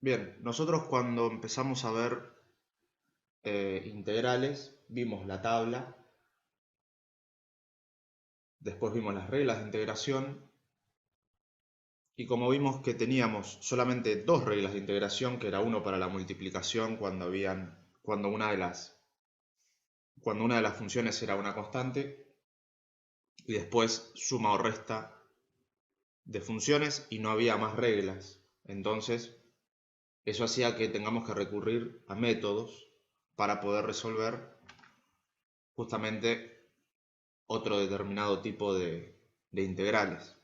Bien, nosotros cuando empezamos a ver integrales, vimos la tabla, después vimos las reglas de integración y como vimos que teníamos solamente dos reglas de integración, que era uno para la multiplicación cuando una de las funciones era una constante y después suma o resta de funciones y no había más reglas. Entonces, eso hacía que tengamos que recurrir a métodos para poder resolver justamente otro determinado tipo de integrales.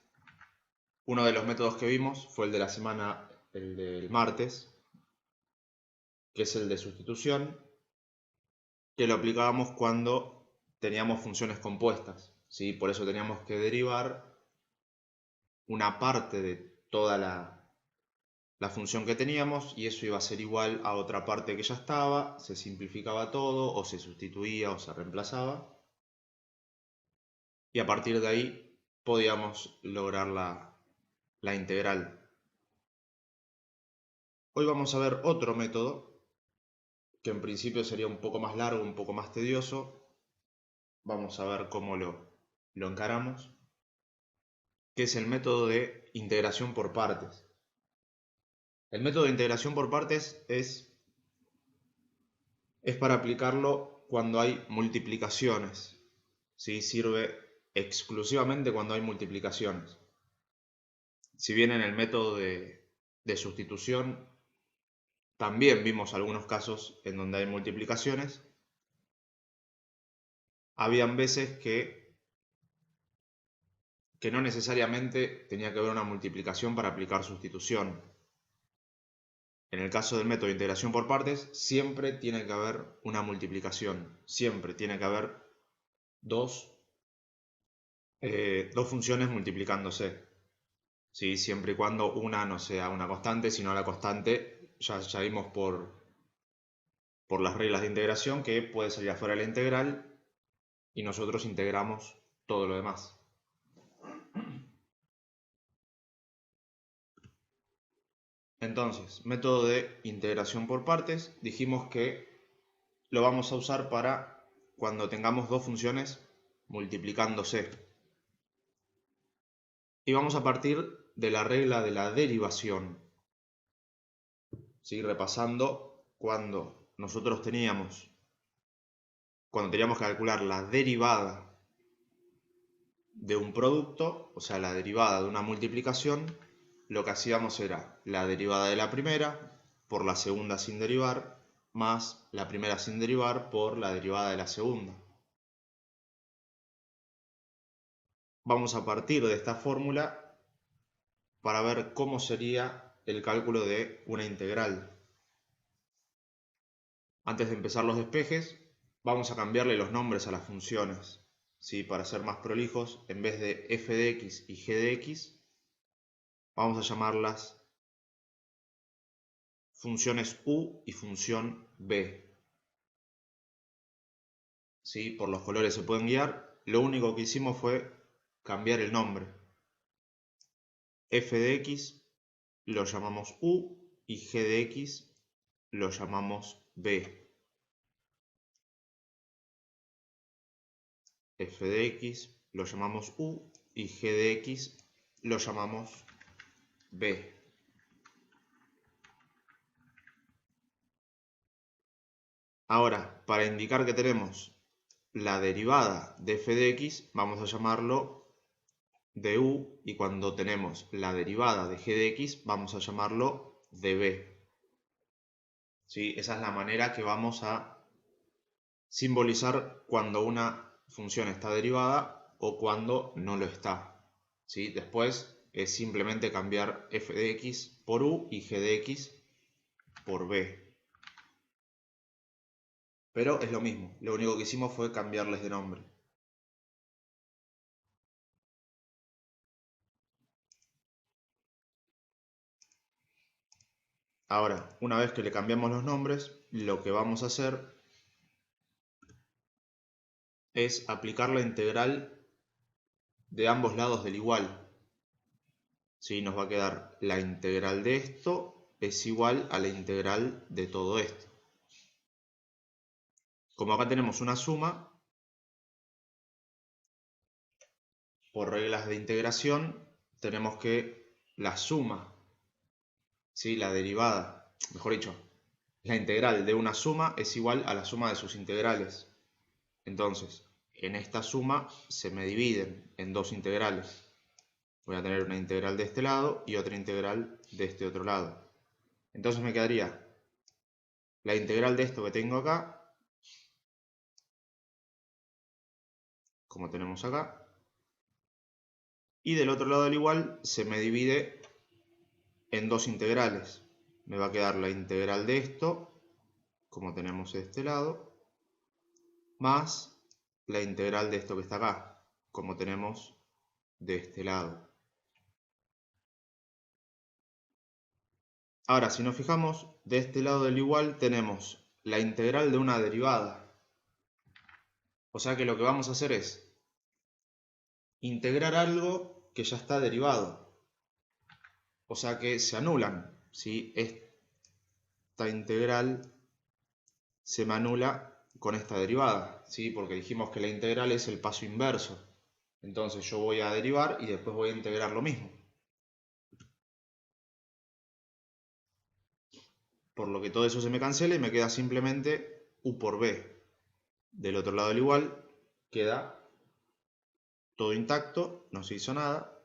Uno de los métodos que vimos fue el de la semana, el del martes, que es el de sustitución, que lo aplicábamos cuando teníamos funciones compuestas, ¿sí? Por eso teníamos que derivar una parte de toda la función que teníamos y eso iba a ser igual a otra parte que ya estaba, se simplificaba todo o se sustituía o se reemplazaba y a partir de ahí podíamos lograr la integral. Hoy vamos a ver otro método que en principio sería un poco más largo, un poco más tedioso. Vamos a ver cómo lo encaramos, que es el método de integración por partes. El método de integración por partes es para aplicarlo cuando hay multiplicaciones. ¿Sí? Sirve exclusivamente cuando hay multiplicaciones. Si bien en el método de sustitución también vimos algunos casos en donde hay multiplicaciones, habían veces que no necesariamente tenía que haber una multiplicación para aplicar sustitución. En el caso del método de integración por partes, siempre tiene que haber una multiplicación, siempre tiene que haber dos funciones multiplicándose. ¿Sí? Siempre y cuando una no sea una constante, sino la constante, ya vimos por las reglas de integración que puede salir afuera de la integral y nosotros integramos todo lo demás. Entonces, método de integración por partes, dijimos que lo vamos a usar para cuando tengamos dos funciones multiplicándose. Y vamos a partir de la regla de la derivación. ¿Sí? Repasando cuando teníamos que calcular la derivada de un producto, o sea, la derivada de una multiplicación, lo que hacíamos era la derivada de la primera por la segunda sin derivar, más la primera sin derivar por la derivada de la segunda. Vamos a partir de esta fórmula para ver cómo sería el cálculo de una integral. Antes de empezar los despejes, vamos a cambiarle los nombres a las funciones. ¿Sí? Para ser más prolijos, en vez de f de x y g de x, vamos a llamarlas funciones u y función b. ¿Sí? Por los colores se pueden guiar. Lo único que hicimos fue cambiar el nombre. F de x lo llamamos u y g de x lo llamamos b. F de x lo llamamos u y g de x lo llamamos b. Ahora, para indicar que tenemos la derivada de f de x, vamos a llamarlo du, y cuando tenemos la derivada de g de x, vamos a llamarlo db. ¿Sí? Esa es la manera que vamos a simbolizar cuando una función está derivada o cuando no lo está. ¿Sí? Después es simplemente cambiar f de x por u y g de x por b. Pero es lo mismo, lo único que hicimos fue cambiarles de nombre. Ahora, una vez que le cambiamos los nombres, lo que vamos a hacer es aplicar la integral de ambos lados del igual. ¿Sí? Nos va a quedar la integral de esto es igual a la integral de todo esto. Como acá tenemos una suma, por reglas de integración, tenemos que la suma, ¿sí? La derivada, mejor dicho, la integral de una suma es igual a la suma de sus integrales. Entonces, en esta suma se me dividen en dos integrales. Voy a tener una integral de este lado y otra integral de este otro lado. Entonces me quedaría la integral de esto que tengo acá, como tenemos acá, y del otro lado del igual se me divide en dos integrales. Me va a quedar la integral de esto, como tenemos de este lado, más la integral de esto que está acá, como tenemos de este lado. Ahora, si nos fijamos, de este lado del igual tenemos la integral de una derivada. O sea que lo que vamos a hacer es integrar algo que ya está derivado. O sea que se anulan, ¿sí? Esta integral se me anula con esta derivada, ¿sí? Porque dijimos que la integral es el paso inverso. Entonces yo voy a derivar y después voy a integrar lo mismo. Por lo que todo eso se me cancela y me queda simplemente u por b. Del otro lado del igual queda todo intacto, no se hizo nada.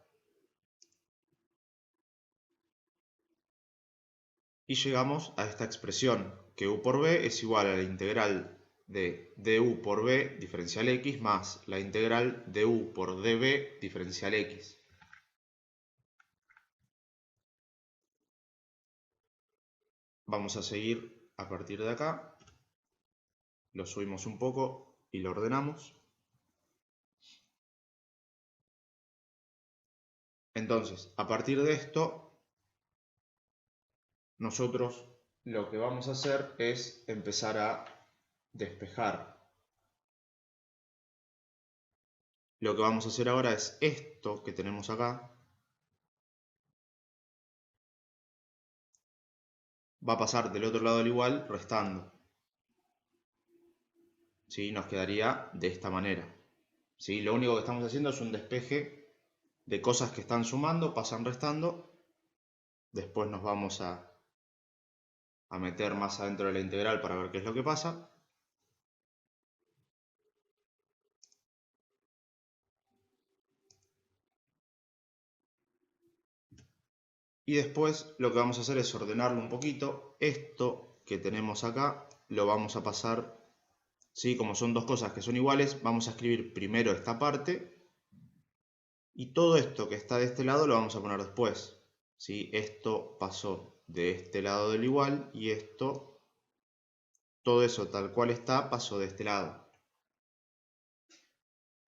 Y llegamos a esta expresión, que u por b es igual a la integral de du por b diferencial x más la integral de u por db diferencial x. Vamos a seguir a partir de acá. Lo subimos un poco y lo ordenamos. Entonces, a partir de esto, nosotros lo que vamos a hacer es empezar a despejar. Lo que vamos a hacer ahora es esto que tenemos acá. Va a pasar del otro lado del igual restando. ¿Sí? Nos quedaría de esta manera. ¿Sí? Lo único que estamos haciendo es un despeje de cosas que están sumando, pasan restando. Después nos vamos a meter más adentro de la integral para ver qué es lo que pasa. Y después lo que vamos a hacer es ordenarlo un poquito. Esto que tenemos acá lo vamos a pasar, ¿sí? Como son dos cosas que son iguales, vamos a escribir primero esta parte. Y todo esto que está de este lado lo vamos a poner después. ¿Sí? Esto pasó de este lado del igual y esto, todo eso tal cual está, pasó de este lado.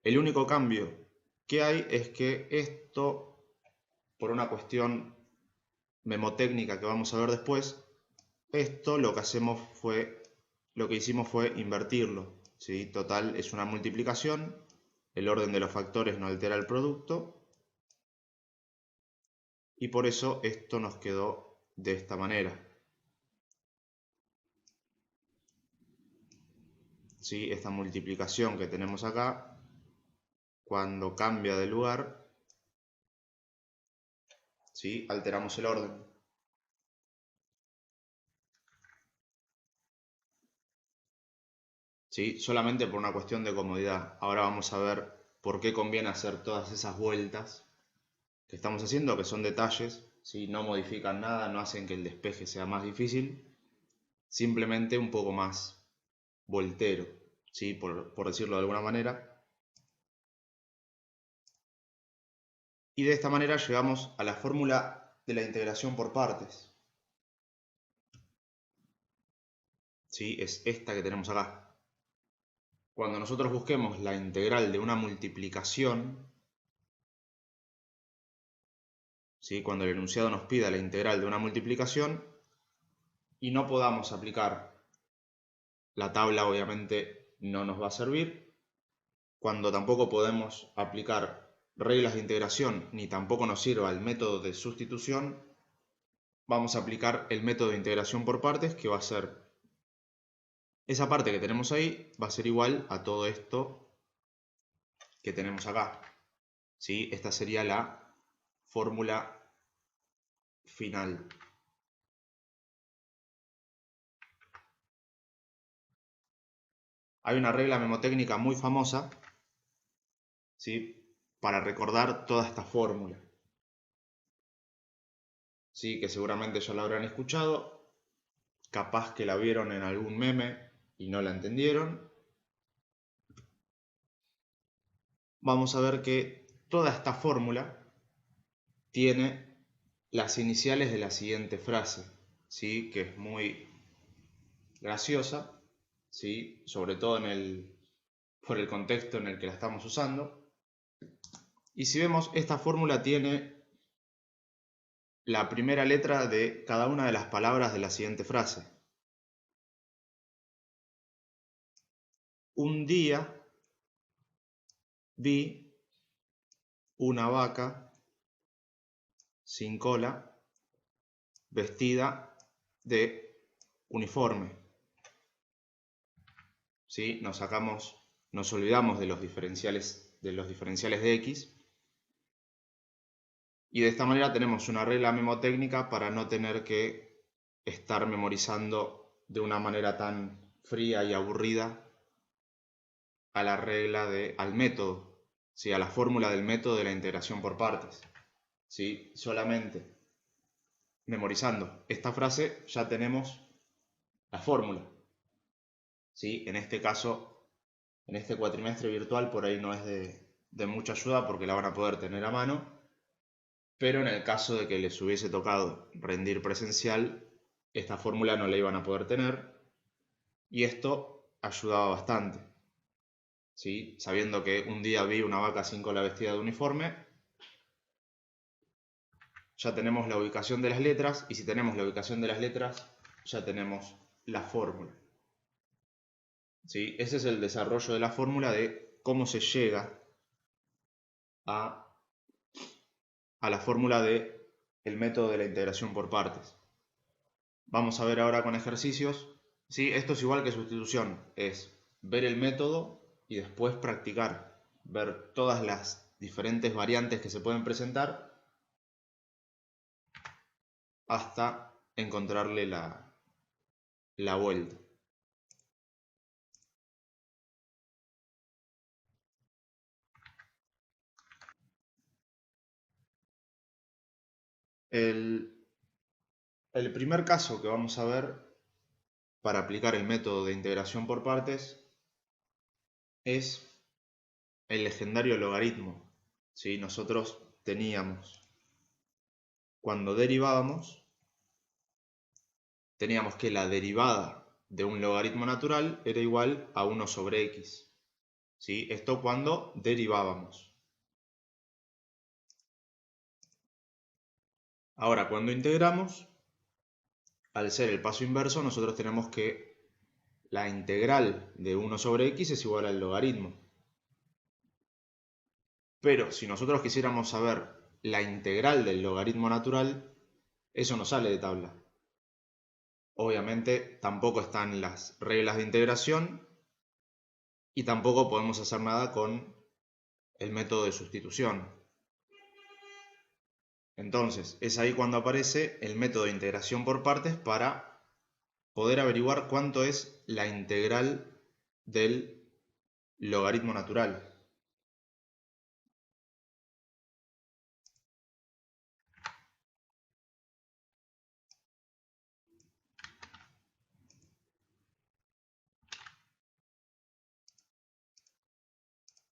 El único cambio que hay es que esto, por una cuestión memotécnica que vamos a ver después, esto lo que hicimos fue invertirlo. ¿Sí? Total, es una multiplicación, el orden de los factores no altera el producto, y por eso esto nos quedó de esta manera. ¿Sí? Esta multiplicación que tenemos acá, cuando cambia de lugar, ¿sí? Alteramos el orden. ¿Sí? Solamente por una cuestión de comodidad. Ahora vamos a ver por qué conviene hacer todas esas vueltas que estamos haciendo, que son detalles, ¿sí? No modifican nada, no hacen que el despeje sea más difícil, simplemente un poco más voltero, ¿sí? Por decirlo de alguna manera. Y de esta manera llegamos a la fórmula de la integración por partes. ¿Sí? Es esta que tenemos acá. Cuando nosotros busquemos la integral de una multiplicación, ¿sí? Cuando el enunciado nos pida la integral de una multiplicación y no podamos aplicar la tabla, obviamente no nos va a servir. Cuando tampoco podemos aplicar reglas de integración ni tampoco nos sirva el método de sustitución, vamos a aplicar el método de integración por partes, que va a ser, esa parte que tenemos ahí va a ser igual a todo esto que tenemos acá. ¿Sí? Esta sería la fórmula final. Hay una regla memotécnica muy famosa, ¿sí?, para recordar toda esta fórmula, ¿sí?, que seguramente ya la habrán escuchado, capaz que la vieron en algún meme y no la entendieron. Vamos a ver que toda esta fórmula tiene las iniciales de la siguiente frase, ¿sí?, que es muy graciosa, ¿sí?, sobre todo por el contexto en el que la estamos usando. Y si vemos, esta fórmula tiene la primera letra de cada una de las palabras de la siguiente frase. Un día vi una vaca sin cola vestida de uniforme. ¿Sí? Nos olvidamos de los diferenciales de x, y de esta manera tenemos una regla memotécnica para no tener que estar memorizando de una manera tan fría y aburrida al método, ¿sí?, a la fórmula del método de la integración por partes. ¿Sí? Solamente memorizando esta frase ya tenemos la fórmula. ¿Sí? En este caso, en este cuatrimestre virtual, por ahí no es de mucha ayuda porque la van a poder tener a mano, pero en el caso de que les hubiese tocado rendir presencial, esta fórmula no la iban a poder tener, y esto ayudaba bastante. ¿Sí? Sabiendo que un día vi una vaca sin cola vestida de uniforme, ya tenemos la ubicación de las letras, y si tenemos la ubicación de las letras, ya tenemos la fórmula. ¿Sí? Ese es el desarrollo de la fórmula de cómo se llega a la fórmula del método de la integración por partes. Vamos a ver ahora con ejercicios. ¿Sí? Esto es igual que sustitución, es ver el método y después practicar, ver todas las diferentes variantes que se pueden presentar hasta encontrarle la vuelta. El primer caso que vamos a ver para aplicar el método de integración por partes es el legendario logaritmo. ¿Sí? Nosotros teníamos, cuando derivábamos, teníamos que la derivada de un logaritmo natural era igual a 1 sobre x. ¿Sí? Esto cuando derivábamos. Ahora, cuando integramos, al ser el paso inverso, nosotros tenemos que la integral de 1 sobre x es igual al logaritmo. Pero si nosotros quisiéramos saber la integral del logaritmo natural, eso no sale de tabla. Obviamente tampoco están las reglas de integración y tampoco podemos hacer nada con el método de sustitución. Entonces, es ahí cuando aparece el método de integración por partes para poder averiguar cuánto es la integral del logaritmo natural.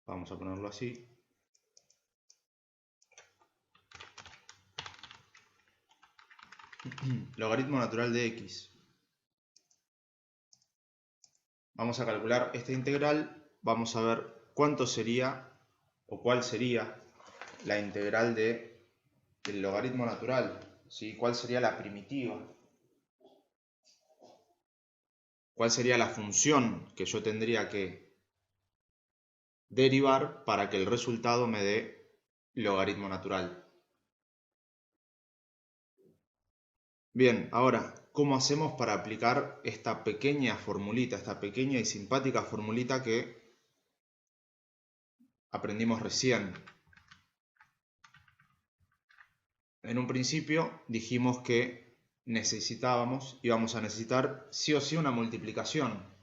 Vamos a ponerlo así. Logaritmo natural de x. Vamos a calcular esta integral. Vamos a ver cuánto sería o cuál sería la integral del logaritmo natural. ¿Sí? ¿Cuál sería la primitiva? ¿Cuál sería la función que yo tendría que derivar para que el resultado me dé logaritmo natural? Bien, ahora, ¿cómo hacemos para aplicar esta pequeña formulita, esta pequeña y simpática formulita que aprendimos recién? En un principio dijimos que íbamos a necesitar sí o sí una multiplicación.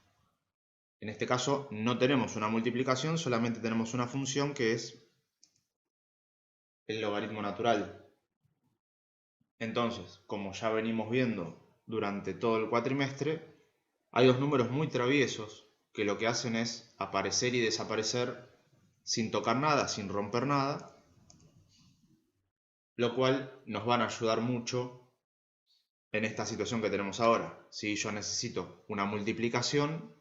En este caso no tenemos una multiplicación, solamente tenemos una función que es el logaritmo natural. Entonces, como ya venimos viendo durante todo el cuatrimestre, hay dos números muy traviesos que lo que hacen es aparecer y desaparecer sin tocar nada, sin romper nada, lo cual nos van a ayudar mucho en esta situación que tenemos ahora. Si yo necesito una multiplicación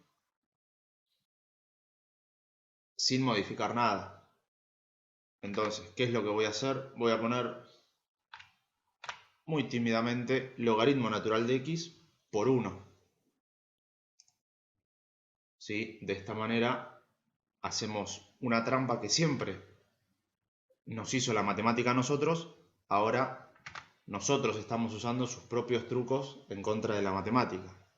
sin modificar nada. Entonces, ¿qué es lo que voy a hacer? Voy a poner muy tímidamente logaritmo natural de x por 1. ¿Sí? De esta manera hacemos una trampa que siempre nos hizo la matemática a nosotros, ahora nosotros estamos usando sus propios trucos en contra de la matemática.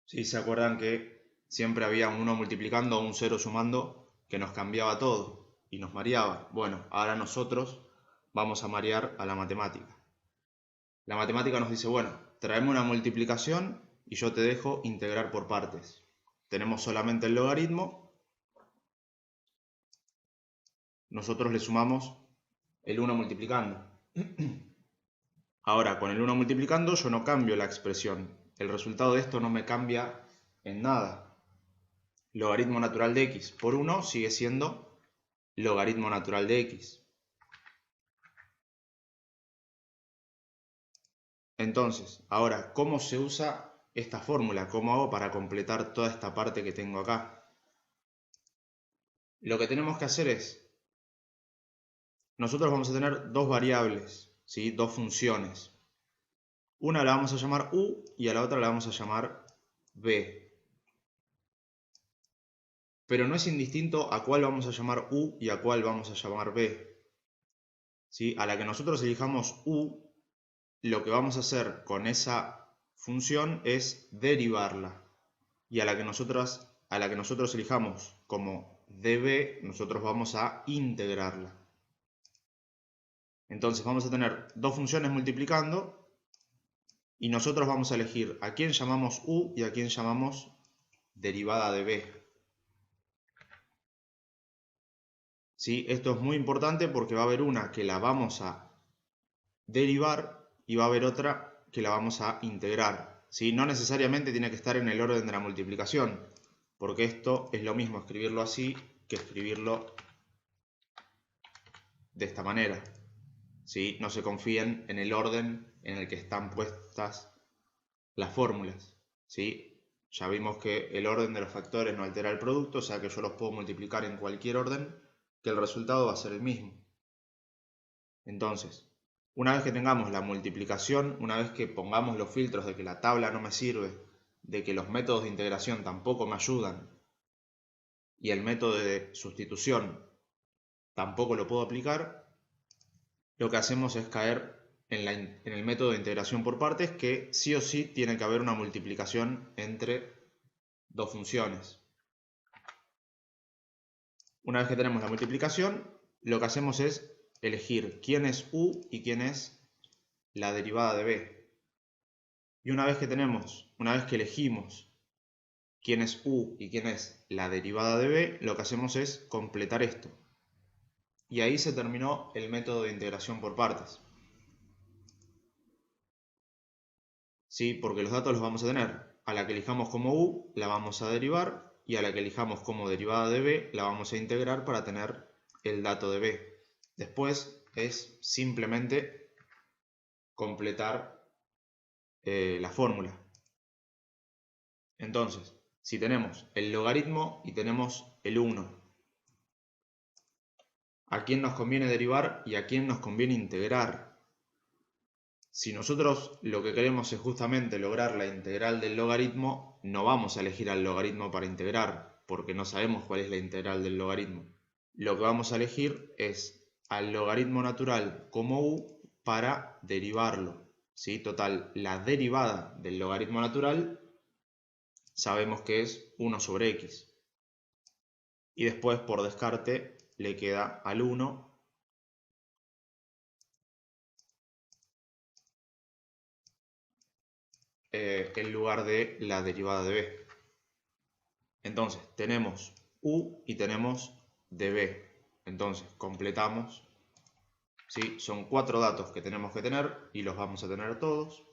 ¿Sí? ¿Se acuerdan que siempre había un 1 multiplicando o un 0 sumando que nos cambiaba todo y nos mareaba? Bueno, ahora nosotros vamos a marear a la matemática. La matemática nos dice, bueno, tráeme una multiplicación y yo te dejo integrar por partes. Tenemos solamente el logaritmo, nosotros le sumamos el 1 multiplicando. Ahora, con el 1 multiplicando yo no cambio la expresión. El resultado de esto no me cambia en nada. Logaritmo natural de x por 1 sigue siendo logaritmo natural de x. Entonces, ahora, ¿cómo se usa esta fórmula? ¿Cómo hago para completar toda esta parte que tengo acá? Lo que tenemos que hacer es, nosotros vamos a tener dos variables, ¿sí? Dos funciones. Una la vamos a llamar u y a la otra la vamos a llamar b. Pero no es indistinto a cuál vamos a llamar u y a cuál vamos a llamar b. ¿Sí? A la que nosotros elijamos u, lo que vamos a hacer con esa función es derivarla. Y a la que nosotros elijamos como db, nosotros vamos a integrarla. Entonces vamos a tener dos funciones multiplicando y nosotros vamos a elegir a quién llamamos u y a quién llamamos derivada de b. ¿Sí? Esto es muy importante porque va a haber una que la vamos a derivar y va a haber otra que la vamos a integrar. ¿Sí? No necesariamente tiene que estar en el orden de la multiplicación, porque esto es lo mismo escribirlo así que escribirlo de esta manera. ¿Sí? No se confíen en el orden en el que están puestas las fórmulas. ¿Sí? Ya vimos que el orden de los factores no altera el producto, o sea que yo los puedo multiplicar en cualquier orden, que el resultado va a ser el mismo. Entonces, una vez que tengamos la multiplicación, una vez que pongamos los filtros de que la tabla no me sirve, de que los métodos de integración tampoco me ayudan, y el método de sustitución tampoco lo puedo aplicar, lo que hacemos es caer en el método de integración por partes, que sí o sí tiene que haber una multiplicación entre dos funciones. Una vez que tenemos la multiplicación, lo que hacemos es elegir quién es u y quién es la derivada de b. Y una vez que elegimos quién es u y quién es la derivada de b, lo que hacemos es completar esto. Y ahí se terminó el método de integración por partes. ¿Sí? Porque los datos los vamos a tener. A la que elijamos como u, la vamos a derivar, y a la que elijamos como derivada de b, la vamos a integrar para tener el dato de b. Después es simplemente completar la fórmula. Entonces, si tenemos el logaritmo y tenemos el 1, ¿a quién nos conviene derivar y a quién nos conviene integrar? Si nosotros lo que queremos es justamente lograr la integral del logaritmo, no vamos a elegir al logaritmo para integrar, porque no sabemos cuál es la integral del logaritmo. Lo que vamos a elegir es al logaritmo natural como u para derivarlo, ¿sí? Total, la derivada del logaritmo natural sabemos que es 1 sobre x. Y después, por descarte, le queda al 1 en lugar de la derivada de b. Entonces, tenemos u y tenemos db. Entonces, completamos. ¿Sí? Son 4 datos que tenemos que tener y los vamos a tener todos.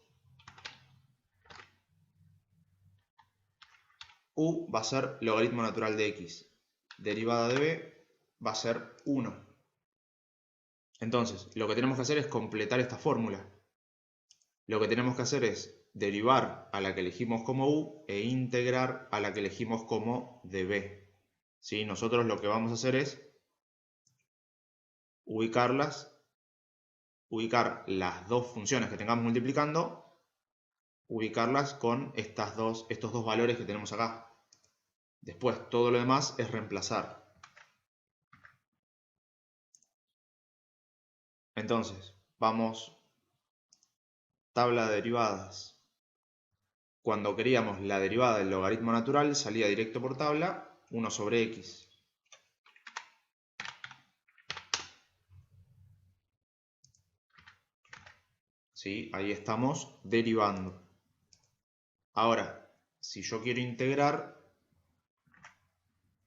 U va a ser logaritmo natural de x. Derivada de b va a ser 1. Entonces, lo que tenemos que hacer es completar esta fórmula. Lo que tenemos que hacer es derivar a la que elegimos como u e integrar a la que elegimos como db. ¿Sí? Nosotros lo que vamos a hacer es ubicar las dos funciones que tengamos multiplicando, ubicarlas con estos dos valores que tenemos acá. Después, todo lo demás es reemplazar. Entonces, vamos, tabla de derivadas. Cuando queríamos la derivada del logaritmo natural, salía directo por tabla, 1 sobre x. ¿Sí? Ahí estamos derivando. Ahora, si yo quiero integrar,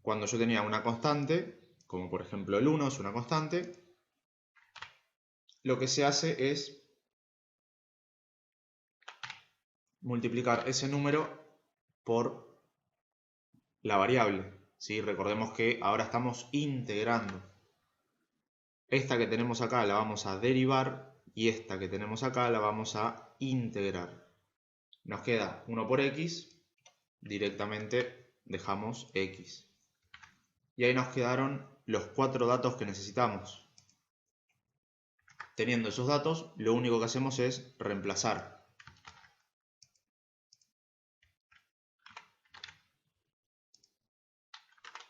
cuando yo tenía una constante, como por ejemplo el 1 es una constante, lo que se hace es multiplicar ese número por la variable. ¿Sí? Recordemos que ahora estamos integrando. Esta que tenemos acá la vamos a derivar y esta que tenemos acá la vamos a integrar. Nos queda 1 por x, directamente dejamos x. Y ahí nos quedaron los 4 datos que necesitamos. Teniendo esos datos, lo único que hacemos es reemplazar.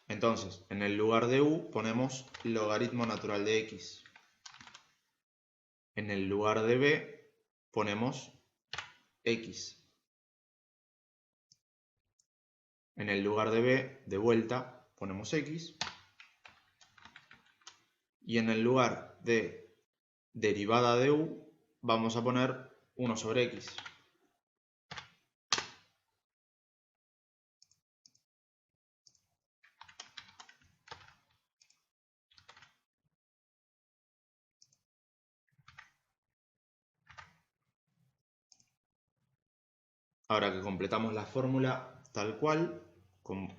Entonces, en el lugar de u ponemos logaritmo natural de x. En el lugar de b ponemos x. En el lugar de b, de vuelta, ponemos x. Y en el lugar de derivada de u, vamos a poner 1 sobre x. Ahora que completamos la fórmula tal cual,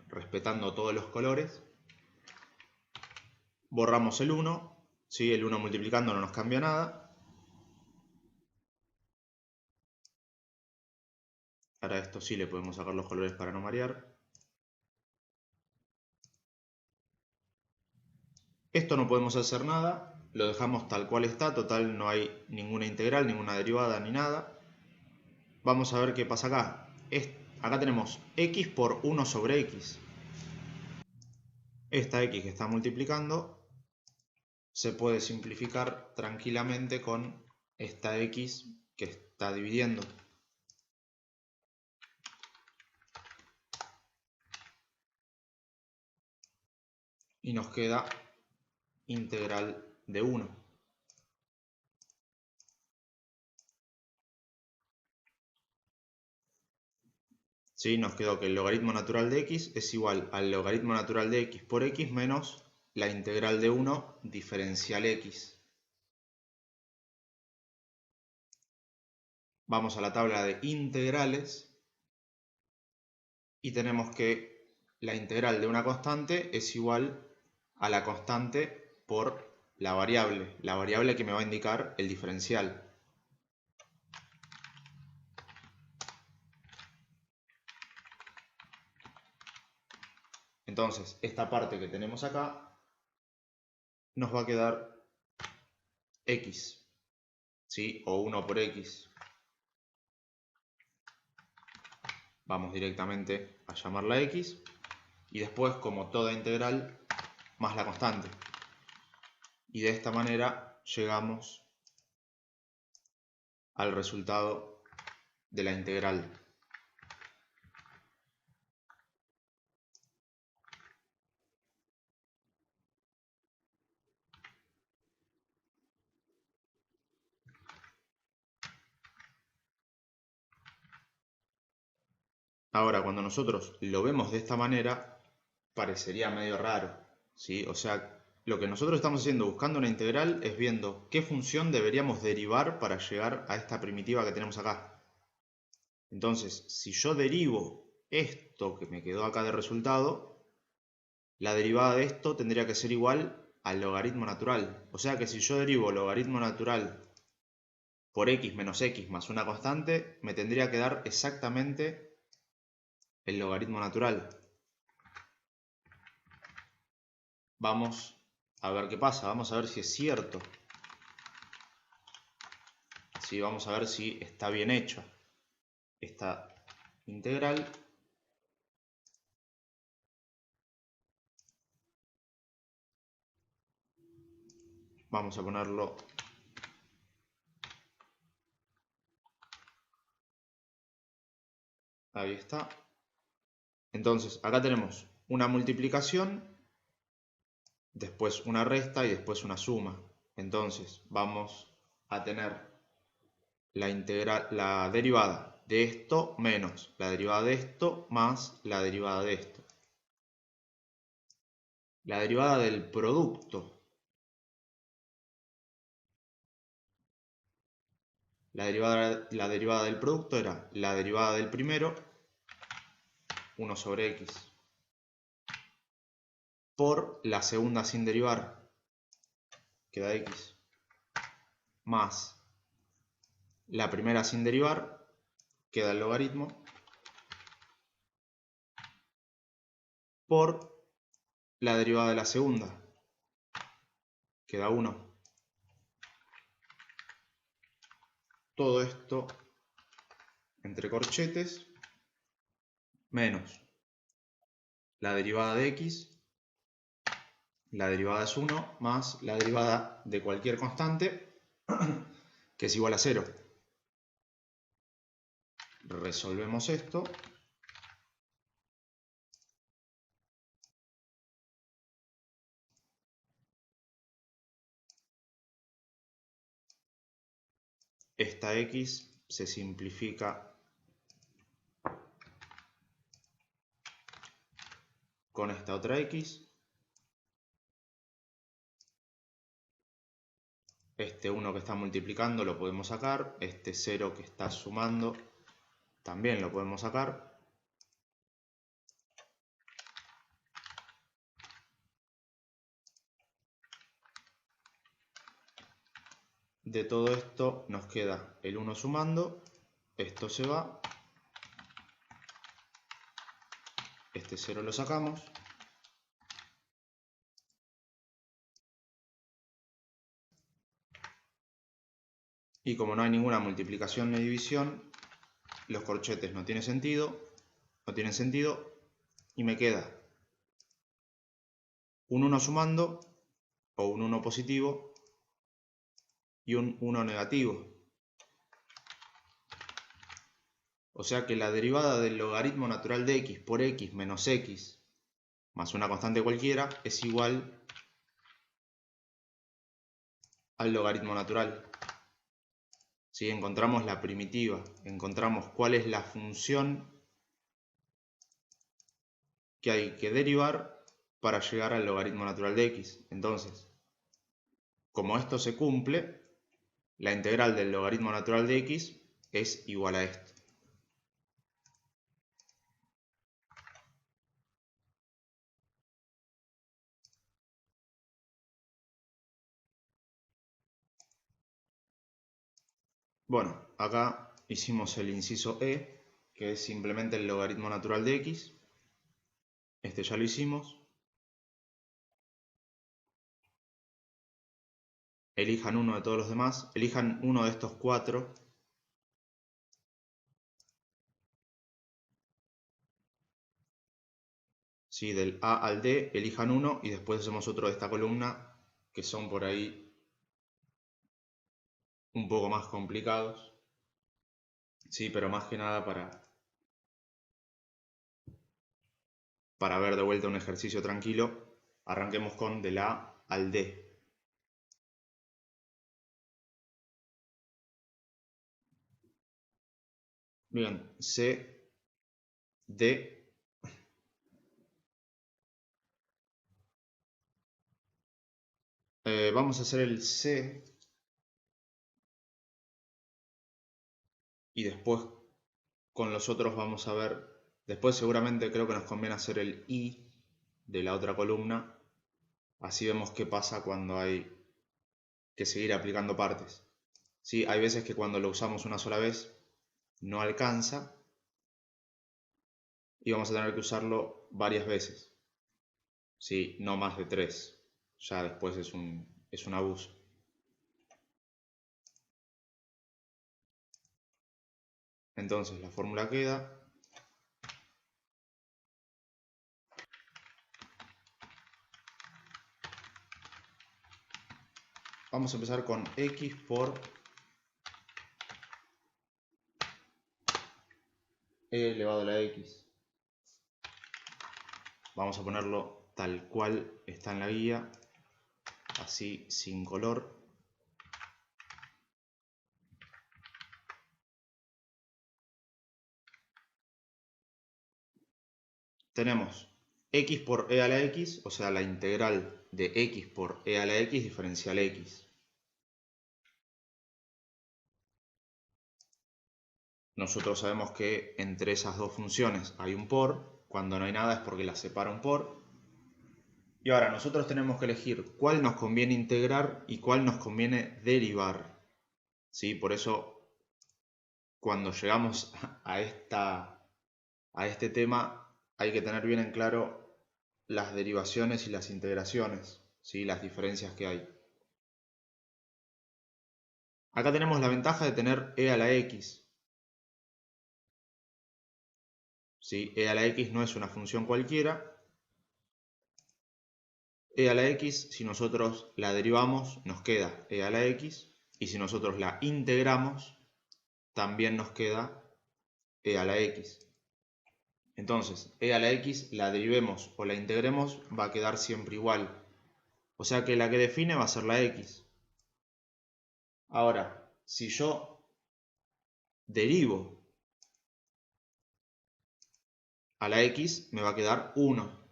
respetando todos los colores, borramos el 1, ¿sí? El 1 multiplicando no nos cambia nada. Ahora a esto sí le podemos sacar los colores para no marear. Esto no podemos hacer nada, lo dejamos tal cual está, total no hay ninguna integral, ninguna derivada ni nada. Vamos a ver qué pasa acá. Acá tenemos x por 1 sobre x. Esta x que está multiplicando se puede simplificar tranquilamente con esta x que está dividiendo. Y nos queda integral de 1. ¿Sí? Nos quedó que el logaritmo natural de x es igual al logaritmo natural de x por x menos la integral de 1 diferencial x. Vamos a la tabla de integrales y tenemos que la integral de una constante es igual a la constante por la variable que me va a indicar el diferencial. Entonces, esta parte que tenemos acá nos va a quedar x, ¿sí? O 1 por x. Vamos directamente a llamarla x. Y después, como toda integral, más la constante. Y de esta manera llegamos al resultado de la integral. Ahora, cuando nosotros lo vemos de esta manera, parecería medio raro, ¿sí? O sea, lo que nosotros estamos haciendo buscando una integral es viendo qué función deberíamos derivar para llegar a esta primitiva que tenemos acá. Entonces, si yo derivo esto que me quedó acá de resultado, la derivada de esto tendría que ser igual al logaritmo natural. O sea que si yo derivo logaritmo natural por x menos x más una constante, me tendría que dar exactamente el logaritmo natural. Vamos a ver qué pasa, vamos a ver si es cierto. Sí, vamos a ver si está bien hecho esta integral. Vamos a ponerlo ahí está. Entonces, acá tenemos una multiplicación, después una resta y después una suma. Entonces, vamos a tener la derivada de esto menos la derivada de esto más la derivada de esto. La derivada del producto. La derivada del producto era la derivada del primero, 1 sobre x, por la segunda sin derivar, queda x, más la primera sin derivar, queda el logaritmo, por la derivada de la segunda, queda 1. Todo esto entre corchetes, menos la derivada de x, la derivada es 1, más la derivada de cualquier constante, que es igual a 0. Resolvemos esto. Esta x se simplifica con esta otra x. Este 1 que está multiplicando lo podemos sacar. Este 0 que está sumando también lo podemos sacar. De todo esto nos queda el 1 sumando. Esto se va. Este 0 lo sacamos. Y como no hay ninguna multiplicación ni división, los corchetes no tienen sentido y me queda un 1 sumando o un 1 positivo y un 1 negativo. O sea que la derivada del logaritmo natural de x por x menos x más una constante cualquiera es igual al logaritmo natural. Si encontramos la primitiva, encontramos cuál es la función que hay que derivar para llegar al logaritmo natural de x. Entonces, como esto se cumple, la integral del logaritmo natural de x es igual a esto. Bueno, acá hicimos el inciso E, que es simplemente el logaritmo natural de x. Este ya lo hicimos. Elijan uno de todos los demás. Elijan uno de estos 4. ¿Sí? Del A al D, elijan uno y después hacemos otro de esta columna, que son por ahí un poco más complicados. Sí, pero más que nada para ver de vuelta un ejercicio tranquilo, arranquemos con de la A al D. Bien, C, D. Vamos a hacer el C y después con los otros vamos a ver. Después seguramente creo que nos conviene hacer el I de la otra columna. Así vemos qué pasa cuando hay que seguir aplicando partes. ¿Sí? Hay veces que cuando lo usamos una sola vez no alcanza y vamos a tener que usarlo varias veces. ¿Sí? No más de 3. Ya después es un abuso. Entonces la fórmula queda. Vamos a empezar con x por e elevado a la x. Vamos a ponerlo tal cual está en la guía, así sin color. Tenemos x por e a la x, o sea, la integral de x por e a la x diferencial x. Nosotros sabemos que entre esas dos funciones hay un por. Cuando no hay nada es porque las separa un por. Y ahora nosotros tenemos que elegir cuál nos conviene integrar y cuál nos conviene derivar. ¿Sí? Por eso, cuando llegamos a este tema, hay que tener bien en claro las derivaciones y las integraciones, ¿sí? Las diferencias que hay. Acá tenemos la ventaja de tener e a la x. ¿Sí? E a la x no es una función cualquiera. E a la x, si nosotros la derivamos, nos queda e a la x. Y si nosotros la integramos, también nos queda e a la x. Entonces, e a la x, la derivemos o la integremos, va a quedar siempre igual. O sea que la que define va a ser la x. Ahora, si yo derivo a la x, me va a quedar 1.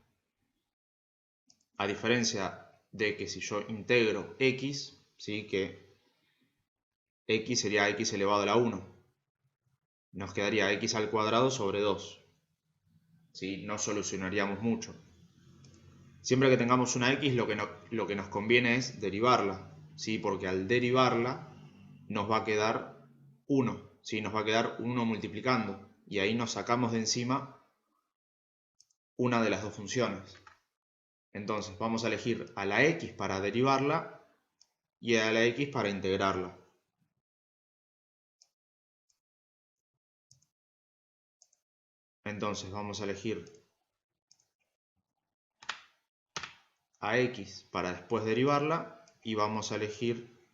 A diferencia de que si yo integro x, ¿sí? Que x sería x elevado a la 1. Nos quedaría x al cuadrado sobre 2. ¿Sí? No solucionaríamos mucho. Siempre que tengamos una x, lo que nos conviene es derivarla, ¿sí? Porque al derivarla nos va a quedar 1, ¿sí? Nos va a quedar 1 multiplicando. Y ahí nos sacamos de encima una de las dos funciones. Entonces vamos a elegir a la x para derivarla y a la x para integrarla. Entonces vamos a elegir a x para después derivarla y vamos a elegir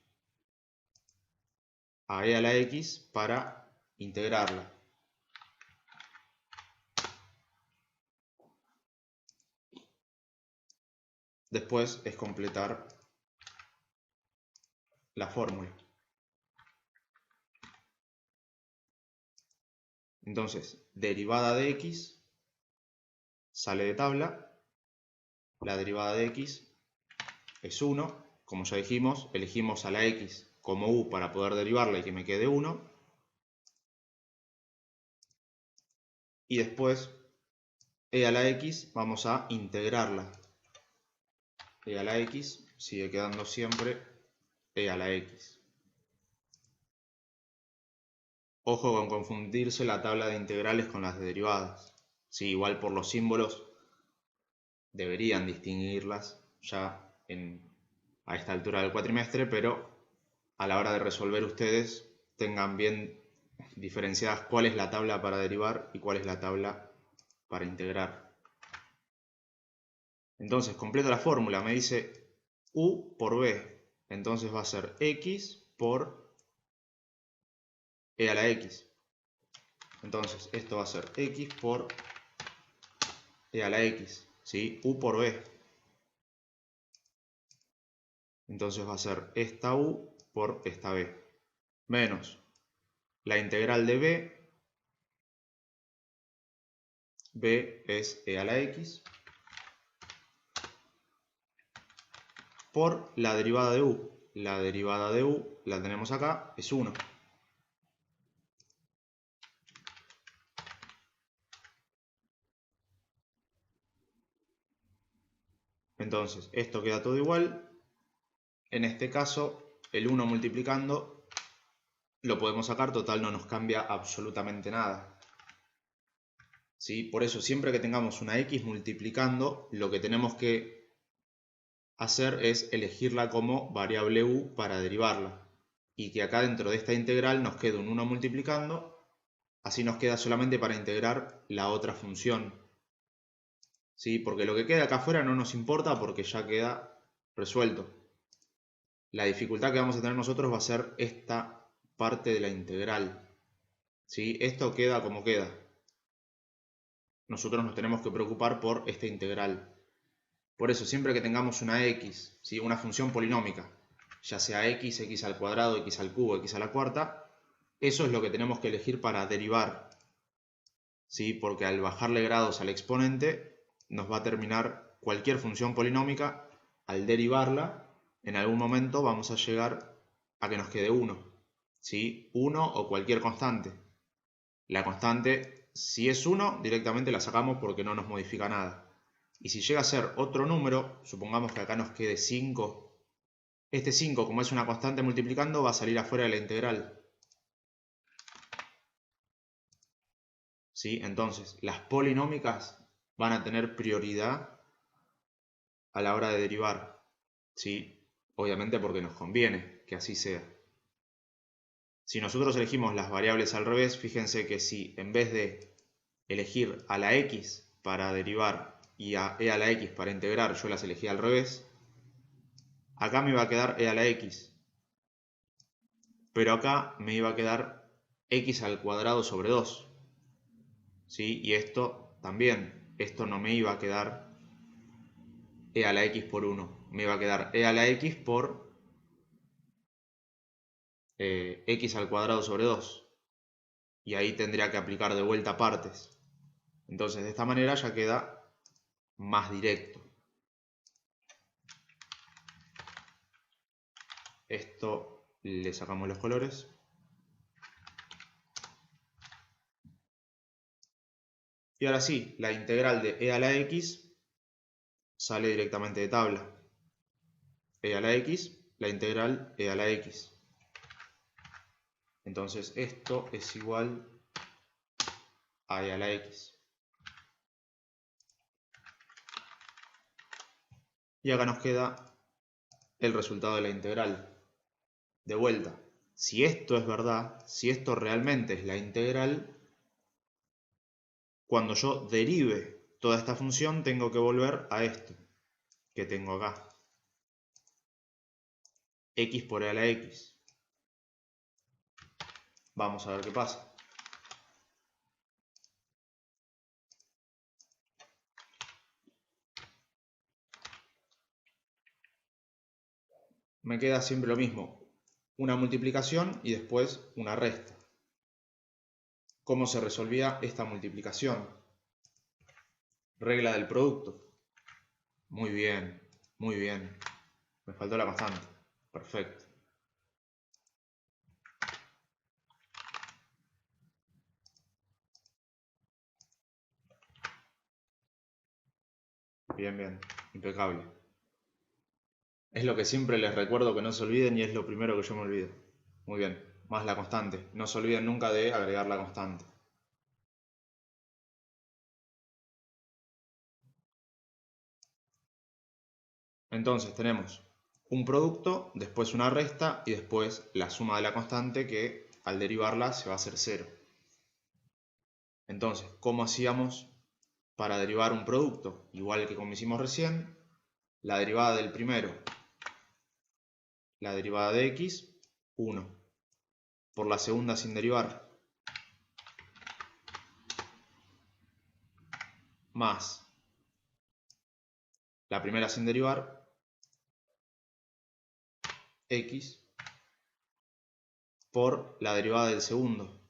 a e a la x para integrarla. Después es completar la fórmula. Entonces, derivada de x sale de tabla. La derivada de x es 1. Como ya dijimos, elegimos a la x como u para poder derivarla y que me quede 1. Y después, e a la x vamos a integrarla. E a la x sigue quedando siempre e a la x. Ojo con confundirse la tabla de integrales con las de derivadas. Sí, igual por los símbolos deberían distinguirlas ya a esta altura del cuatrimestre, pero a la hora de resolver ustedes tengan bien diferenciadas cuál es la tabla para derivar y cuál es la tabla para integrar. Entonces completo la fórmula, me dice u por b, entonces va a ser x por e a la x. Entonces esto va a ser x por e a la x, ¿sí? U por b. Entonces va a ser esta u por esta b, menos la integral de b es e a la x, por la derivada de u. La derivada de u la tenemos acá, es 1. Entonces, esto queda todo igual. En este caso, el 1 multiplicando lo podemos sacar, total no nos cambia absolutamente nada. ¿Sí? Por eso, siempre que tengamos una x multiplicando, lo que tenemos que hacer es elegirla como variable u para derivarla. Y que acá dentro de esta integral nos quede un 1 multiplicando, así nos queda solamente para integrar la otra función. ¿Sí? Porque lo que queda acá afuera no nos importa porque ya queda resuelto. La dificultad que vamos a tener nosotros va a ser esta parte de la integral. ¿Sí? Esto queda como queda. Nosotros nos tenemos que preocupar por esta integral. Por eso, siempre que tengamos una x, ¿sí? Una función polinómica, ya sea x, x al cuadrado, x al cubo, x a la cuarta, eso es lo que tenemos que elegir para derivar. ¿Sí? Porque al bajarle grados al exponente, nos va a terminar cualquier función polinómica, al derivarla, en algún momento vamos a llegar a que nos quede 1. ¿Sí? 1 o cualquier constante. La constante, si es 1, directamente la sacamos porque no nos modifica nada. Y si llega a ser otro número, supongamos que acá nos quede 5, este 5, como es una constante multiplicando, va a salir afuera de la integral. ¿Sí? Entonces, las polinómicas van a tener prioridad a la hora de derivar. ¿Sí? Obviamente porque nos conviene que así sea. Si nosotros elegimos las variables al revés, fíjense que si en vez de elegir a la x para derivar y a e a la x para integrar, yo las elegí al revés, acá me iba a quedar e a la x, pero acá me iba a quedar x al cuadrado sobre 2. ¿Sí? Y esto también, esto no me iba a quedar e a la x por 1, me iba a quedar e a la x por x al cuadrado sobre 2. Y ahí tendría que aplicar de vuelta partes. Entonces de esta manera ya queda más directo. Esto le sacamos los colores. Y ahora sí, la integral de e a la x sale directamente de tabla. E a la x, la integral e a la x. Entonces esto es igual a e a la x. Y acá nos queda el resultado de la integral. De vuelta, si esto es verdad, si esto realmente es la integral, cuando yo derive toda esta función tengo que volver a esto que tengo acá. X por e a la x. Vamos a ver qué pasa. Me queda siempre lo mismo, una multiplicación y después una resta. ¿Cómo se resolvía esta multiplicación? Regla del producto. Muy bien, muy bien. Me faltó la constante. Perfecto. Bien, bien. Impecable. Es lo que siempre les recuerdo que no se olviden y es lo primero que yo me olvido. Muy bien. Más la constante. No se olviden nunca de agregar la constante. Entonces tenemos un producto, después una resta y después la suma de la constante que al derivarla se va a hacer 0. Entonces, ¿cómo hacíamos para derivar un producto? Igual que como hicimos recién, la derivada del primero, la derivada de x, 1. Por la segunda sin derivar, más la primera sin derivar, x, por la derivada del segundo,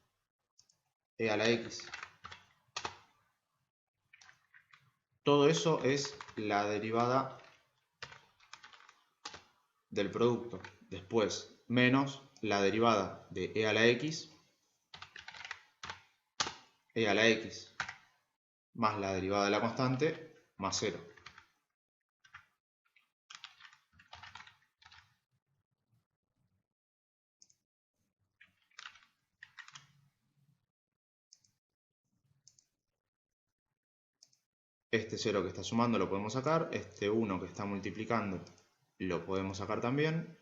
e a la x. Todo eso es la derivada del producto. Después, menos la derivada de e a la x, más la derivada de la constante, más 0. Este 0 que está sumando lo podemos sacar, este 1 que está multiplicando lo podemos sacar también.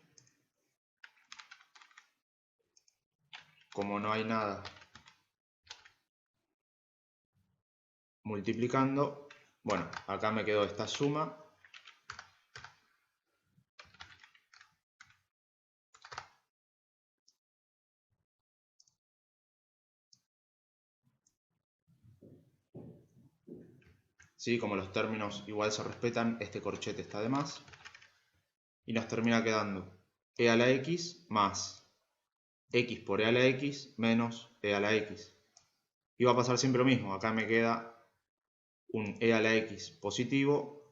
Como no hay nada multiplicando, bueno, acá me quedó esta suma. ¿Sí? Como los términos igual se respetan, este corchete está de más. Y nos termina quedando e a la x más x por e a la x menos e a la x. Y va a pasar siempre lo mismo. Acá me queda un e a la x positivo,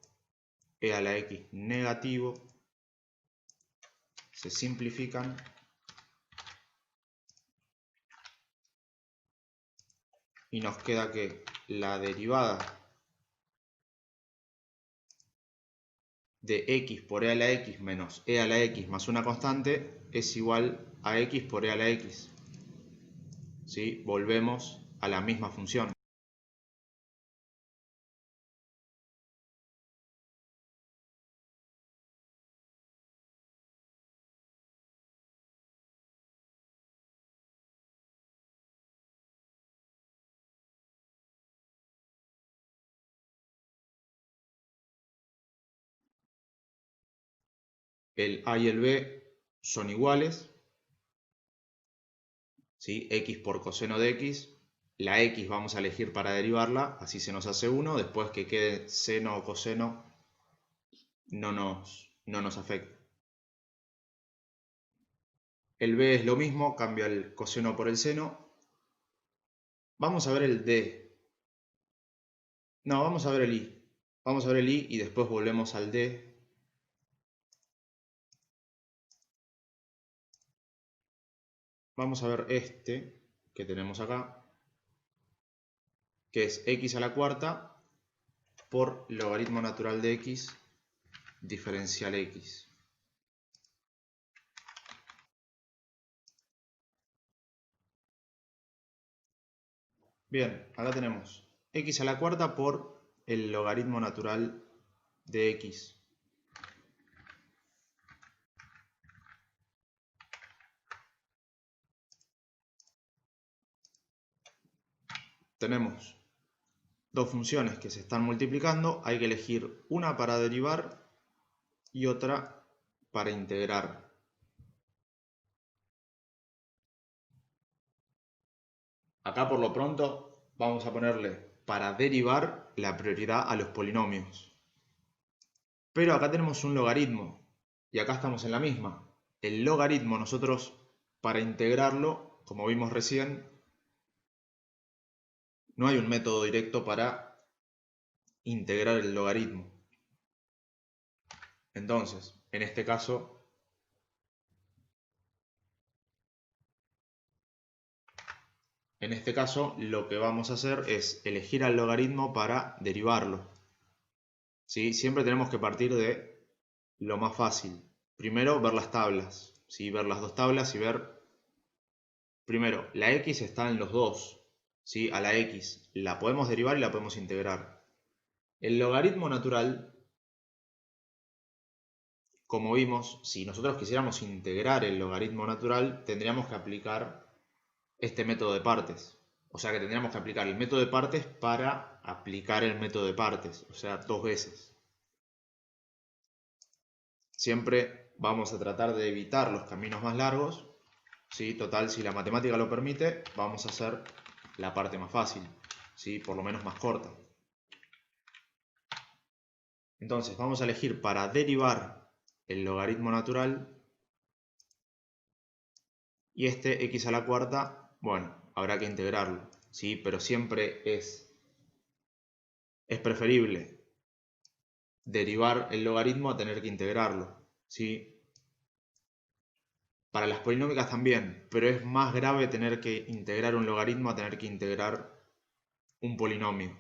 e a la x negativo. Se simplifican. Y nos queda que la derivada de x por e a la x menos e a la x más una constante es igual a x por e a la x. ¿Sí? Volvemos a la misma función. El a y el b son iguales. ¿Sí? X por coseno de x. La x vamos a elegir para derivarla, así se nos hace 1. Después que quede seno o coseno no nos afecta. El b es lo mismo, cambia el coseno por el seno. Vamos a ver el d. No, vamos a ver el i. Vamos a ver el i y después volvemos al d. Vamos a ver este que tenemos acá, que es x a la cuarta por logaritmo natural de x diferencial x. Bien, acá tenemos x a la cuarta por el logaritmo natural de x. Tenemos dos funciones que se están multiplicando, hay que elegir una para derivar y otra para integrar. Acá por lo pronto vamos a ponerle para derivar la prioridad a los polinomios. Pero acá tenemos un logaritmo y acá estamos en la misma. El logaritmo nosotros para integrarlo, como vimos recién, no hay un método directo para integrar el logaritmo. Entonces, en este caso, lo que vamos a hacer es elegir al logaritmo para derivarlo. ¿Sí? Siempre tenemos que partir de lo más fácil. Primero, ver las tablas. ¿Sí? Ver las dos tablas y ver... Primero, la x está en los dos. ¿Sí? A la x la podemos derivar y la podemos integrar. El logaritmo natural, como vimos, si nosotros quisiéramos integrar el logaritmo natural, tendríamos que aplicar este método de partes. O sea que tendríamos que aplicar el método de partes para aplicar el método de partes. O sea, dos veces. Siempre vamos a tratar de evitar los caminos más largos. ¿Sí? Total, si la matemática lo permite, vamos a hacer la parte más fácil. ¿Sí? Por lo menos más corta. Entonces vamos a elegir para derivar el logaritmo natural. Y este x a la cuarta, bueno, habrá que integrarlo, ¿sí? Pero siempre es preferible derivar el logaritmo a tener que integrarlo, ¿sí? Para las polinómicas también, pero es más grave tener que integrar un logaritmo a tener que integrar un polinomio,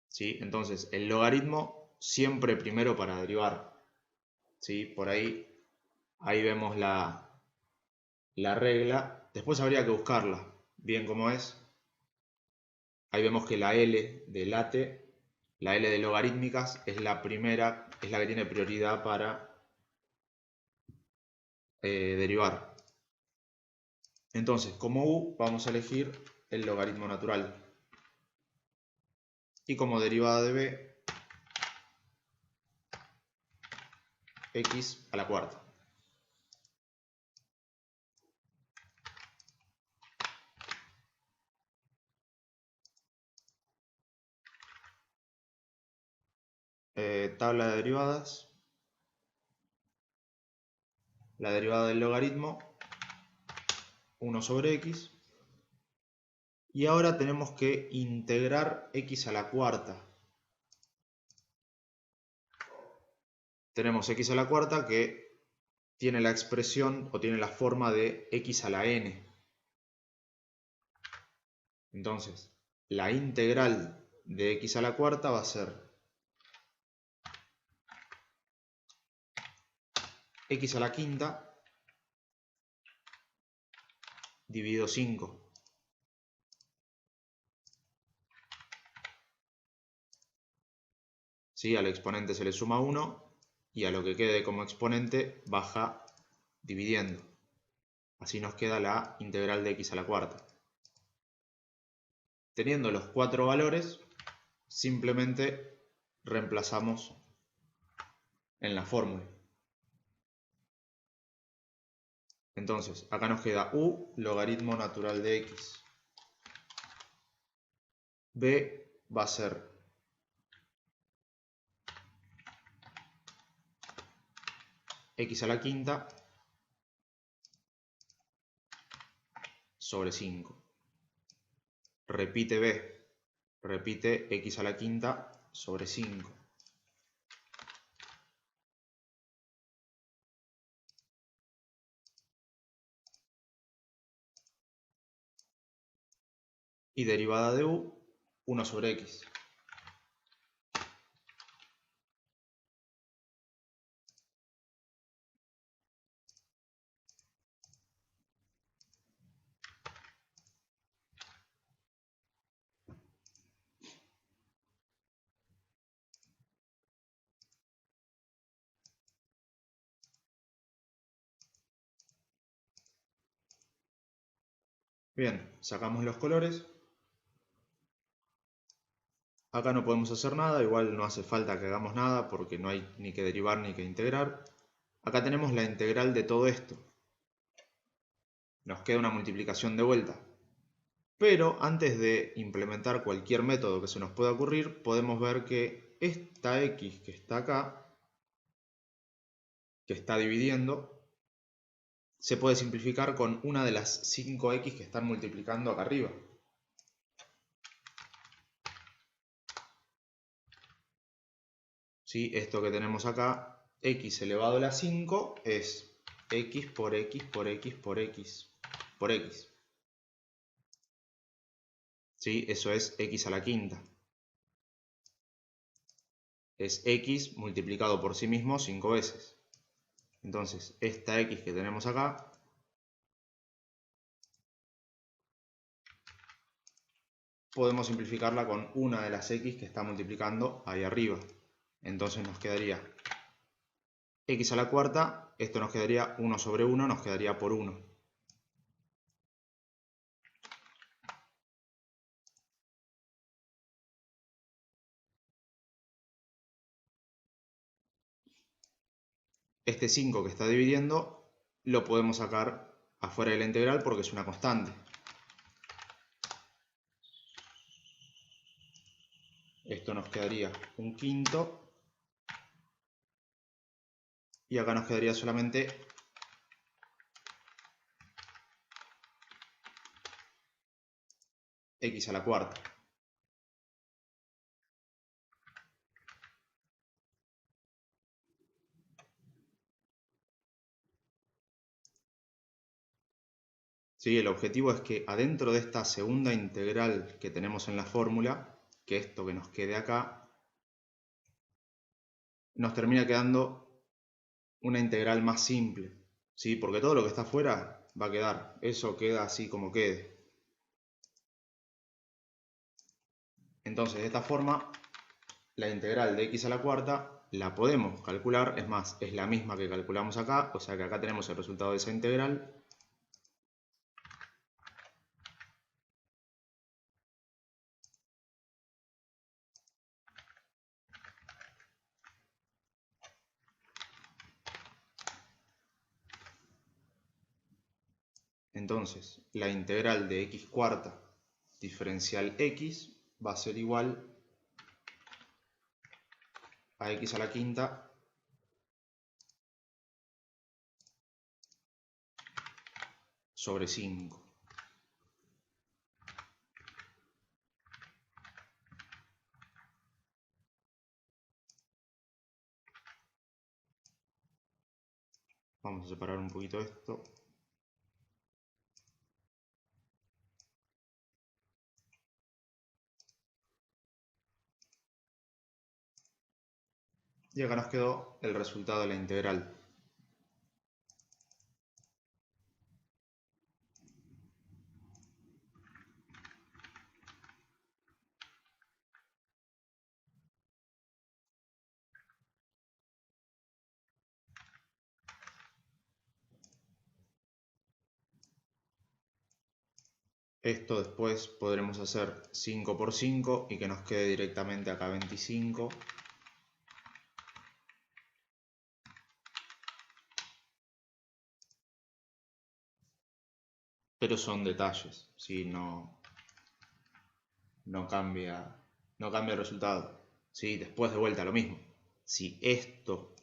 ¿sí? Entonces, el logaritmo siempre primero para derivar, ¿sí? Por ahí vemos la regla. Después habría que buscarla bien cómo es. Ahí vemos que la L de late, la L de logarítmicas, es la primera, es la que tiene prioridad para derivar. Entonces, como U, vamos a elegir el logaritmo natural. Y como derivada de B, x a la cuarta. Tabla de derivadas. La derivada del logaritmo, 1 sobre x. Y ahora tenemos que integrar x a la cuarta. Tenemos x a la cuarta que tiene la expresión o tiene la forma de x a la n. Entonces, la integral de x a la cuarta va a ser x a la quinta dividido 5. ¿Sí? Al exponente se le suma 1 y a lo que quede como exponente baja dividiendo. Así nos queda la integral de x a la cuarta. Teniendo los 4 valores, simplemente reemplazamos en la fórmula. Entonces, acá nos queda u logaritmo natural de x. B va a ser x a la quinta sobre 5. Repite B. Repite x a la quinta sobre 5. Y derivada de u, 1 sobre x. Bien, sacamos los colores. Acá no podemos hacer nada, igual no hace falta que hagamos nada porque no hay ni que derivar ni que integrar. Acá tenemos la integral de todo esto. Nos queda una multiplicación de vuelta. Pero antes de implementar cualquier método que se nos pueda ocurrir, podemos ver que esta x que está acá, que está dividiendo, se puede simplificar con una de las 5x que están multiplicando acá arriba. ¿Sí? Esto que tenemos acá, x elevado a la 5, es x por x por x por x por x. ¿Sí? Eso es x a la quinta. Es x multiplicado por sí mismo 5 veces. Entonces, esta x que tenemos acá podemos simplificarla con una de las x que está multiplicando ahí arriba. Entonces nos quedaría x a la cuarta, esto nos quedaría 1 sobre 1, nos quedaría por 1. Este 5 que está dividiendo lo podemos sacar afuera de la integral porque es una constante. Esto nos quedaría un quinto Y acá nos quedaría solamente x a la cuarta. ¿Sí? El objetivo es que adentro de esta segunda integral que tenemos en la fórmula, que esto que nos quede acá, nos termina quedando una integral más simple, ¿sí? Porque todo lo que está afuera va a quedar, eso queda así como quede. Entonces, de esta forma, la integral de x a la cuarta la podemos calcular, es más, es la misma que calculamos acá, o sea que acá tenemos el resultado de esa integral. Entonces, la integral de x cuarta diferencial x va a ser igual a x a la quinta sobre 5. Vamos a separar un poquito esto. Y acá nos quedó el resultado de la integral. Esto después podremos hacer 5 por 5 y que nos quede directamente acá 25. Pero son detalles, ¿sí? No cambia el resultado. ¿Sí? Después de vuelta lo mismo. Si esto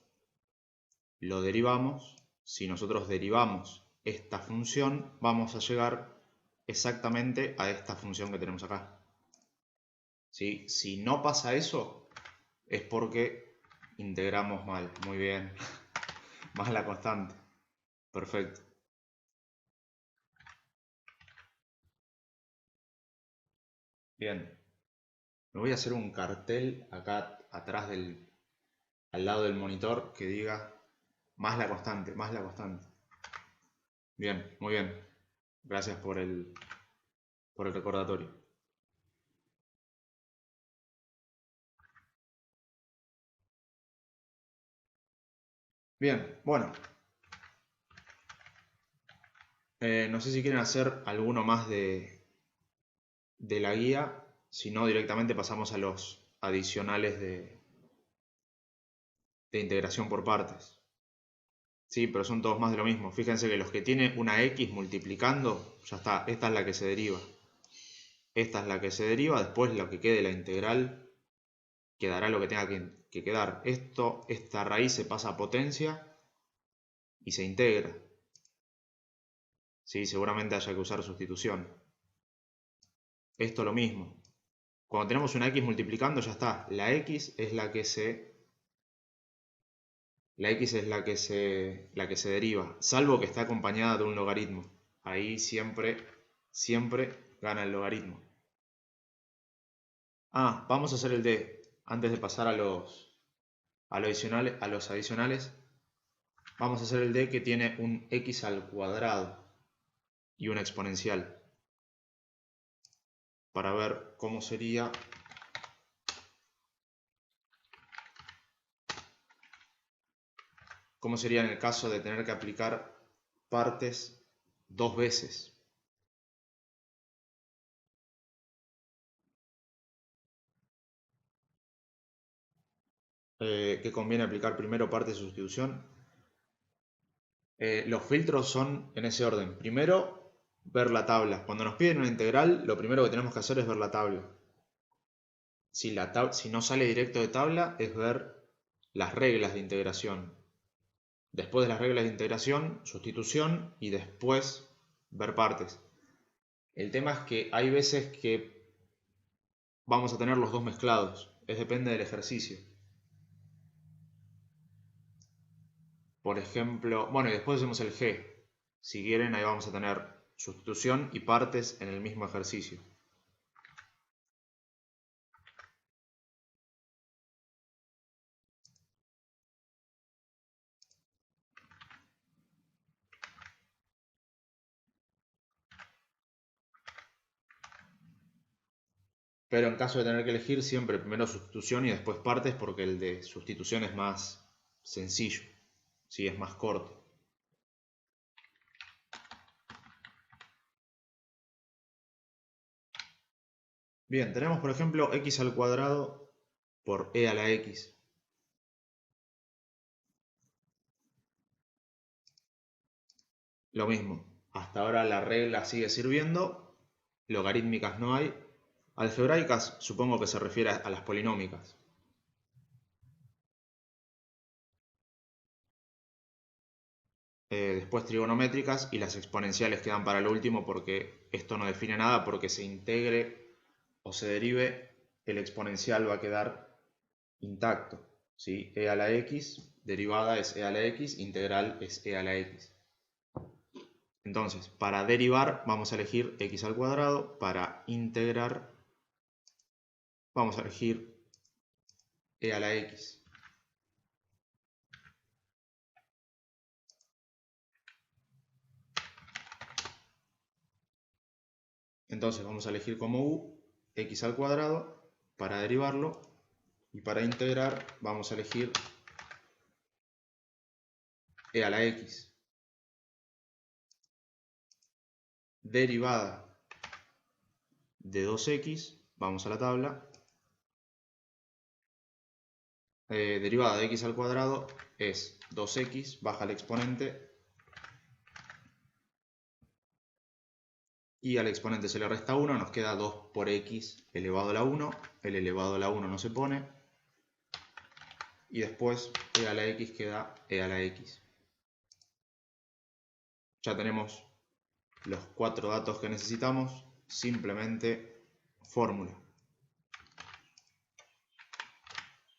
lo derivamos, si nosotros derivamos esta función, vamos a llegar exactamente a esta función que tenemos acá. ¿Sí? Si no pasa eso, es porque integramos mal. Muy bien. Más la constante. Perfecto. Bien. Me voy a hacer un cartel acá atrás al lado del monitor que diga más la constante, más la constante. Bien, muy bien. Gracias por el recordatorio. Bien, bueno. No sé si quieren hacer alguno más de la guía. Si no, directamente pasamos a los adicionales de integración por partes. Sí, pero son todos más de lo mismo. Fíjense que los que tienen una x multiplicando, ya está. Esta es la que se deriva. Esta es la que se deriva. Después lo que quede la integral quedará lo que tenga que quedar. Esta raíz se pasa a potencia y se integra. ¿Sí? Seguramente haya que usar sustitución. Esto lo mismo. Cuando tenemos una x multiplicando, ya está. La x es la que se deriva, salvo que esté acompañada de un logaritmo. Ahí siempre gana el logaritmo. Vamos a hacer el D. Antes de pasar a los adicionales, vamos a hacer el D que tiene un x al cuadrado y una exponencial. Para ver cómo sería en el caso de tener que aplicar partes dos veces. ¿Qué conviene aplicar primero partes de sustitución? Los filtros son en ese orden. Primero, ver la tabla. Cuando nos piden una integral, lo primero que tenemos que hacer es ver la tabla. Si no sale directo de tabla, es ver las reglas de integración. Después de las reglas de integración, sustitución y después ver partes. El tema es que hay veces que vamos a tener los dos mezclados. Depende del ejercicio. Por ejemplo, bueno, y después hacemos el G. Si quieren, ahí vamos a tener sustitución y partes en el mismo ejercicio. Pero en caso de tener que elegir, siempre primero sustitución y después partes, porque el de sustitución es más sencillo, ¿sí? Es más corto. Bien, tenemos por ejemplo x al cuadrado por e a la x. Lo mismo, hasta ahora la regla sigue sirviendo, logarítmicas no hay. Algebraicas supongo que se refiere a las polinómicas. Después trigonométricas y las exponenciales quedan para lo último porque esto no define nada, porque se integre o se derive, el exponencial va a quedar intacto, ¿sí? E a la x, derivada es e a la x, integral es e a la x. Entonces, para derivar vamos a elegir x al cuadrado, para integrar vamos a elegir e a la x. Entonces vamos a elegir como u x al cuadrado para derivarlo y para integrar vamos a elegir e a la x. Derivada de 2x, vamos a la tabla, derivada de x al cuadrado es 2x, baja el exponente y al exponente se le resta 1, nos queda 2 por x elevado a la 1, el elevado a la 1 no se pone, y después e a la x queda e a la x. Ya tenemos los 4 datos que necesitamos, simplemente fórmula.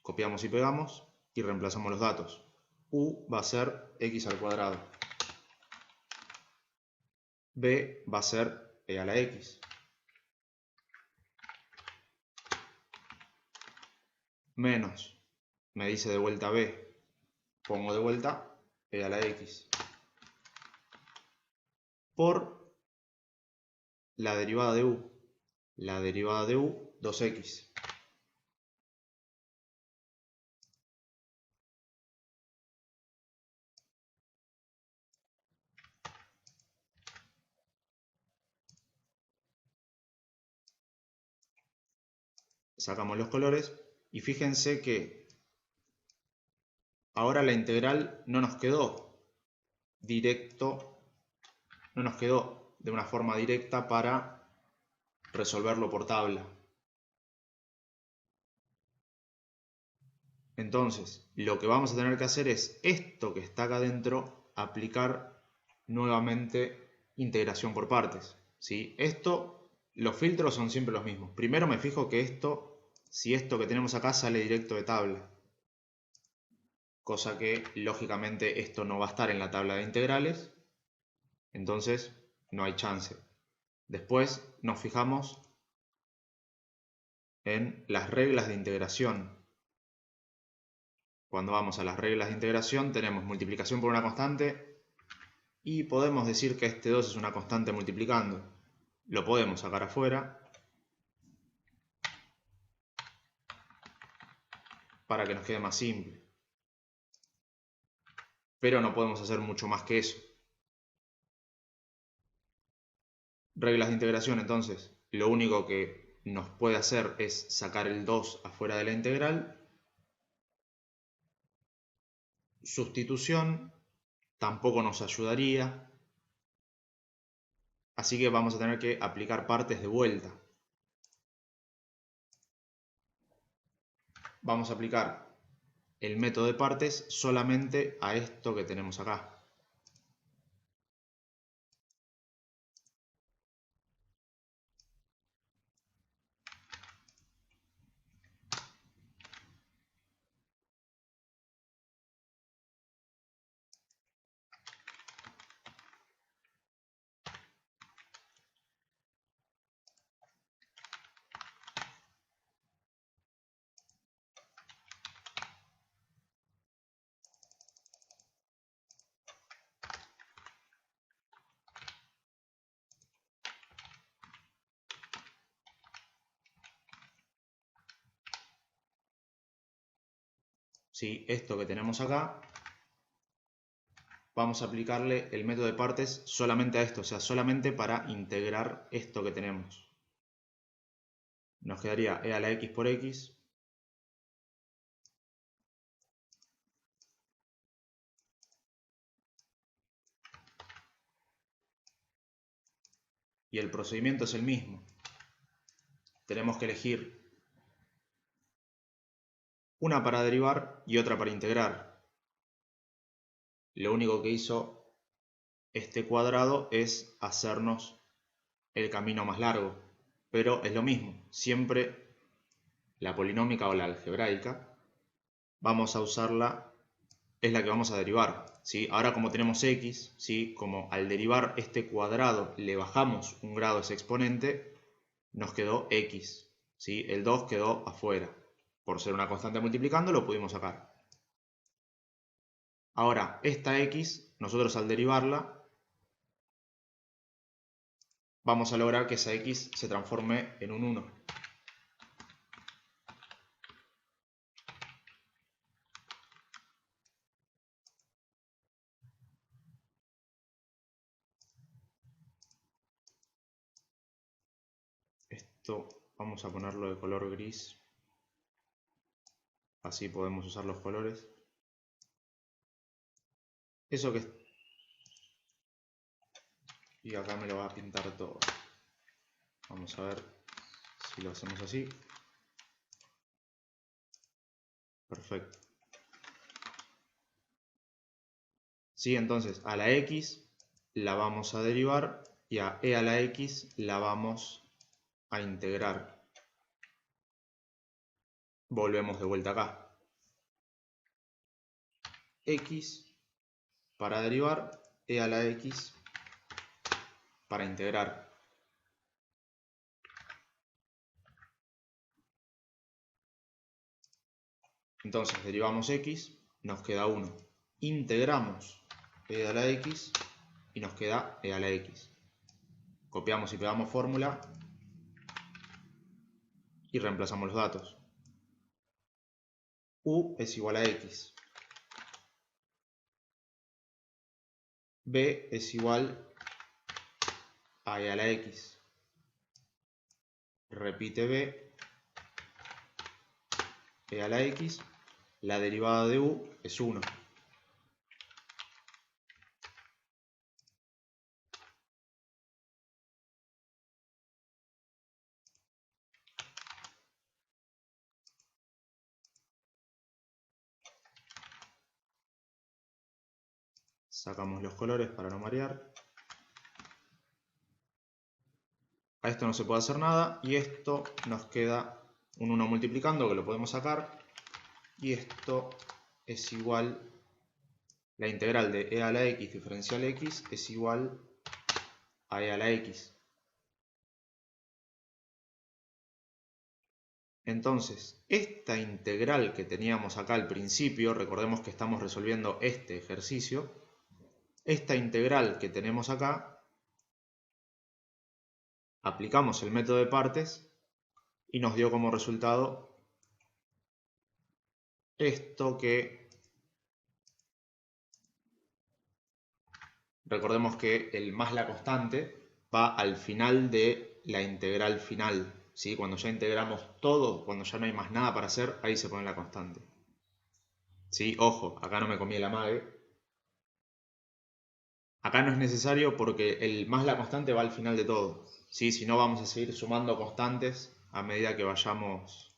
Copiamos y pegamos y reemplazamos los datos. U va a ser x al cuadrado. B va a ser e a la x. Menos, me dice de vuelta B, pongo de vuelta e a la x. Por la derivada de u. La derivada de u, 2x. Sacamos los colores y fíjense que ahora la integral no nos quedó directo, no nos quedó de una forma directa para resolverlo por tabla. Entonces, lo que vamos a tener que hacer es esto que está acá adentro, aplicar nuevamente integración por partes, ¿sí? Los filtros son siempre los mismos. Primero me fijo que si esto que tenemos acá sale directo de tabla. Cosa que, lógicamente, esto no va a estar en la tabla de integrales. Entonces, no hay chance. Después nos fijamos en las reglas de integración. Cuando vamos a las reglas de integración tenemos multiplicación por una constante y podemos decir que este 2 es una constante multiplicando. Lo podemos sacar afuera para que nos quede más simple. Pero no podemos hacer mucho más que eso. Reglas de integración, entonces, lo único que nos puede hacer es sacar el 2 afuera de la integral. Sustitución tampoco nos ayudaría. Así que vamos a tener que aplicar partes de vuelta. Vamos a aplicar el método de partes solamente a esto que tenemos acá. ¿Sí? Esto que tenemos acá, vamos a aplicarle el método de partes solamente a esto, o sea, solamente para integrar esto que tenemos. Nos quedaría e a la x por x y el procedimiento es el mismo. Tenemos que elegir una para derivar y otra para integrar. Lo único que hizo este cuadrado es hacernos el camino más largo, pero es lo mismo. Siempre la polinómica o la algebraica vamos a usarla, es la que vamos a derivar, ¿sí? Ahora como tenemos x, ¿sí? Como al derivar este cuadrado le bajamos un grado a ese exponente, nos quedó x, ¿sí? El 2 quedó afuera. Por ser una constante multiplicando lo pudimos sacar. Ahora, esta x, nosotros al derivarla, vamos a lograr que esa x se transforme en un 1. Esto vamos a ponerlo de color gris, así podemos usar los colores. Eso que... Y acá me lo va a pintar todo. Vamos a ver si lo hacemos así. Perfecto. Sí, entonces a la x la vamos a derivar y a e a la x la vamos a integrar. Volvemos de vuelta acá. X para derivar, e a la x para integrar. Entonces derivamos x, nos queda 1. Integramos e a la x y nos queda e a la x. Copiamos y pegamos fórmula y reemplazamos los datos. U es igual a x. B es igual a e a la x. Repite b, e a la x. La derivada de u es 1. Sacamos los colores para no marear. A esto no se puede hacer nada y esto nos queda un 1 multiplicando que lo podemos sacar y esto es igual, la integral de e a la x diferencial x es igual a e a la x. Entonces, esta integral que teníamos acá al principio, recordemos que estamos resolviendo este ejercicio, esta integral que tenemos acá, aplicamos el método de partes y nos dio como resultado esto que, recordemos que el más la constante va al final de la integral final, ¿sí? Cuando ya integramos todo, cuando ya no hay más nada para hacer, ahí se pone la constante. ¿Sí? Ojo, acá no me comí el amague. Acá no es necesario porque el más la constante va al final de todo, ¿sí? Si no vamos a seguir sumando constantes a medida que vayamos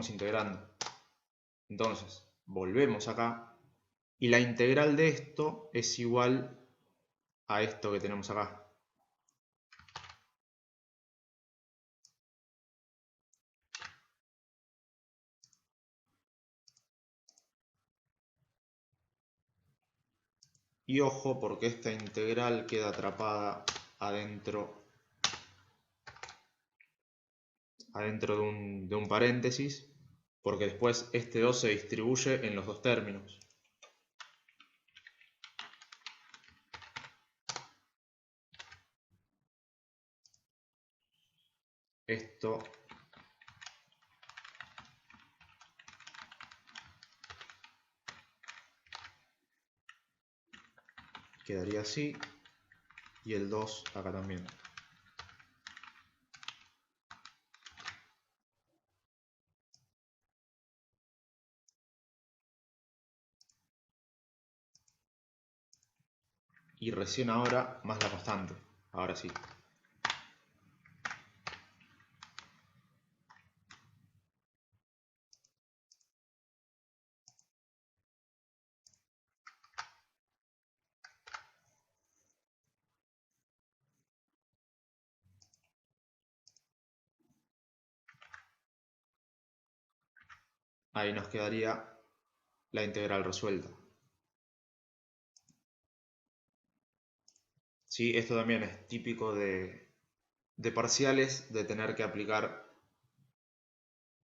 integrando. Entonces, volvemos acá y la integral de esto es igual a esto que tenemos acá. Y ojo, porque esta integral queda atrapada adentro de un paréntesis, porque después este 2 se distribuye en los dos términos. Esto quedaría así y el 2 acá también. Y recién ahora más la constante. Ahora sí. Ahí nos quedaría la integral resuelta. Sí, esto también es típico de parciales, de tener que aplicar.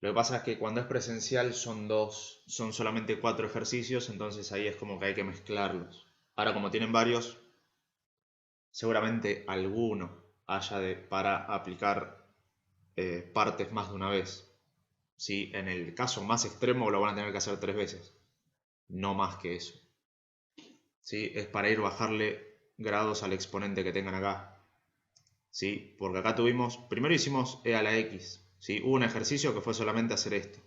Lo que pasa es que cuando es presencial son solamente 4 ejercicios, entonces ahí es como que hay que mezclarlos. Ahora, como tienen varios, seguramente alguno haya para aplicar partes más de una vez. ¿Sí? En el caso más extremo lo van a tener que hacer 3 veces, no más que eso. ¿Sí? Es para ir bajarle grados al exponente que tengan acá. ¿Sí? Porque acá primero hicimos e a la x. ¿Sí? Hubo un ejercicio que fue solamente hacer esto.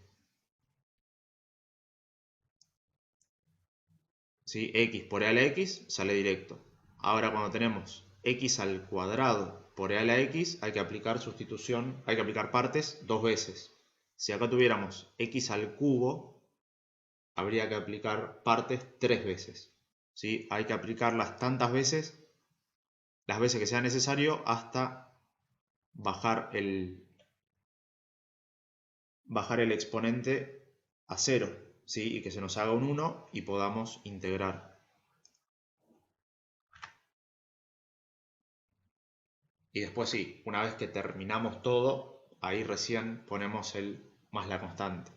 ¿Sí? X por e a la x sale directo. Ahora cuando tenemos x al cuadrado por e a la x hay que aplicar sustitución, hay que aplicar partes 2 veces. Si acá tuviéramos x al cubo, habría que aplicar partes 3 veces. ¿Sí? Hay que aplicarlas tantas veces, las veces que sea necesario, hasta bajar el exponente a 0, ¿sí? Y que se nos haga un 1 y podamos integrar. Y después sí, una vez que terminamos todo, ahí recién ponemos el más la constante.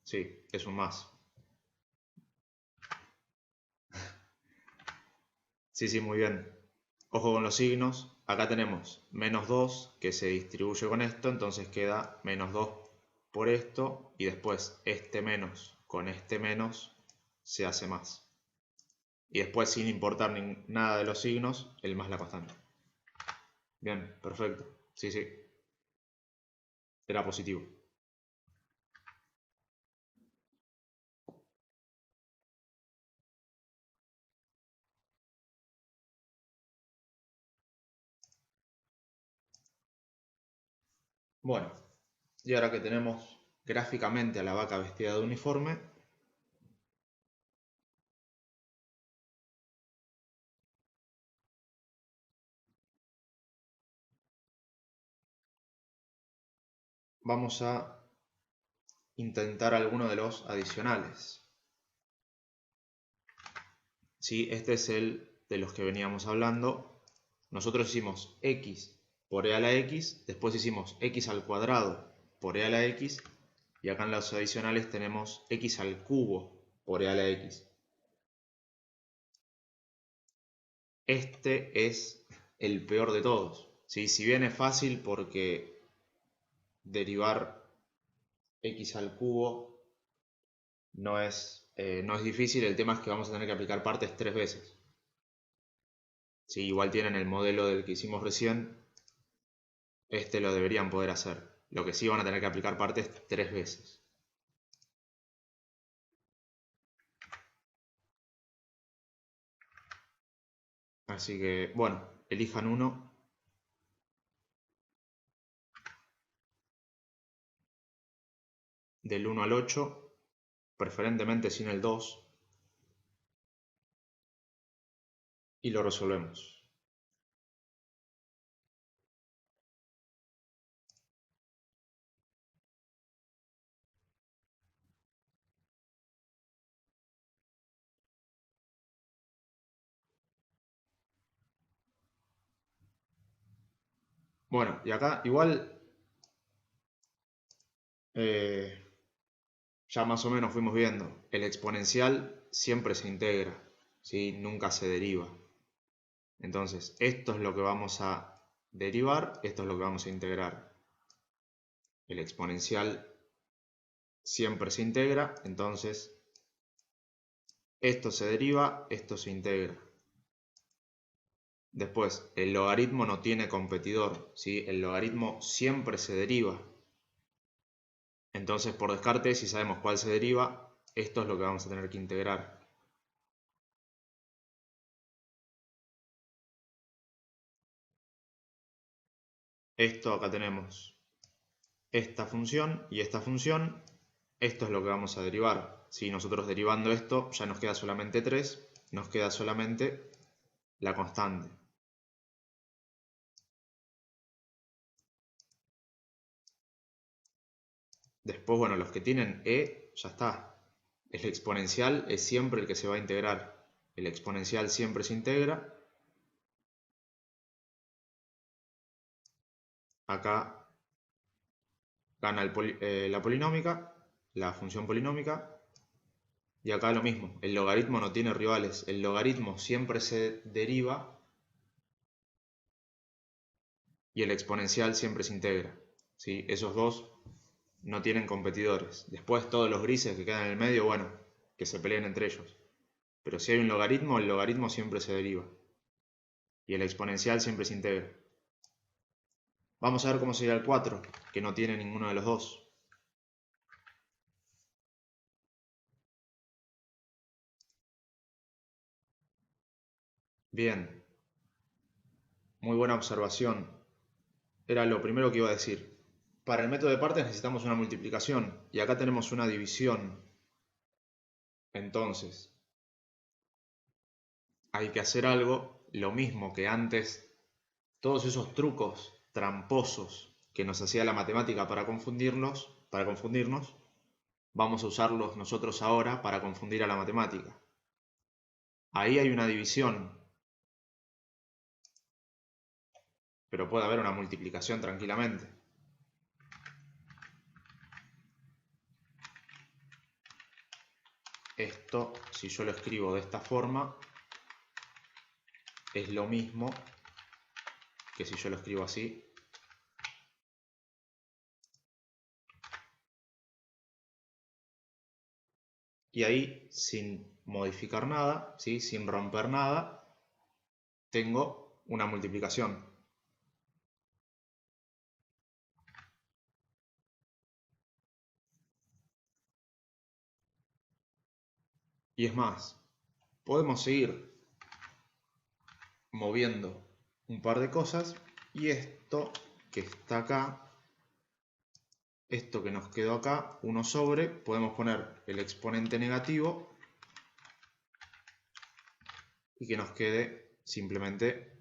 Sí, es un más. Sí, sí, muy bien. Ojo con los signos. Acá tenemos menos 2 que se distribuye con esto, entonces queda menos 2 por esto y después este menos con este menos se hace más. Y después, sin importar nada de los signos, el más la constante. Bien, perfecto. Sí, sí. Era positivo. Bueno, y ahora que tenemos gráficamente a la vaca vestida de uniforme, vamos a intentar alguno de los adicionales. ¿Sí? Este es el de los que veníamos hablando. Nosotros hicimos x por e a la x, después hicimos x al cuadrado por e a la x, y acá en los adicionales tenemos x al cubo por e a la x. Este es el peor de todos. ¿Sí? Si bien es fácil porque derivar x al cubo no es difícil, el tema es que vamos a tener que aplicar partes 3 veces. ¿Sí? Igual tienen el modelo del que hicimos recién, este lo deberían poder hacer. Lo que sí van a tener que aplicar partes 3 veces. Así que, bueno, elijan uno. Del 1 al 8, preferentemente sin el 2. Y lo resolvemos. Bueno, y acá igual ya más o menos fuimos viendo, el exponencial siempre se integra, ¿sí? Nunca se deriva. Entonces, esto es lo que vamos a derivar, esto es lo que vamos a integrar. El exponencial siempre se integra, entonces esto se deriva, esto se integra. Después, el logaritmo no tiene competidor, ¿sí? El logaritmo siempre se deriva. Entonces, por descarte, si sabemos cuál se deriva, esto es lo que vamos a tener que integrar. Esto acá tenemos esta función y esta función. Esto es lo que vamos a derivar. Si nosotros derivando esto, ya nos queda solamente 3, nos queda solamente la constante. Después, bueno, los que tienen e, ya está. El exponencial es siempre el que se va a integrar. El exponencial siempre se integra. Acá gana la polinómica, la función polinómica. Y acá lo mismo, el logaritmo no tiene rivales. El logaritmo siempre se deriva y el exponencial siempre se integra. ¿Sí? Esos dos no tienen competidores. Después todos los grises que quedan en el medio, bueno, que se peleen entre ellos. Pero si hay un logaritmo, el logaritmo siempre se deriva. Y el exponencial siempre se integra. Vamos a ver cómo sería el 4, que no tiene ninguno de los dos. Bien. Muy buena observación. Era lo primero que iba a decir. Para el método de partes necesitamos una multiplicación. Y acá tenemos una división. Entonces, hay que hacer algo, lo mismo que antes, todos esos trucos tramposos que nos hacía la matemática para confundirnos, vamos a usarlos nosotros ahora para confundir a la matemática. Ahí hay una división, pero puede haber una multiplicación tranquilamente. Esto, si yo lo escribo de esta forma, es lo mismo que si yo lo escribo así. Y ahí, sin modificar nada, ¿sí? Sin romper nada, tengo una multiplicación. Y es más, podemos seguir moviendo un par de cosas y esto que está acá, esto que nos quedó acá, 1 sobre, podemos poner el exponente negativo y que nos quede simplemente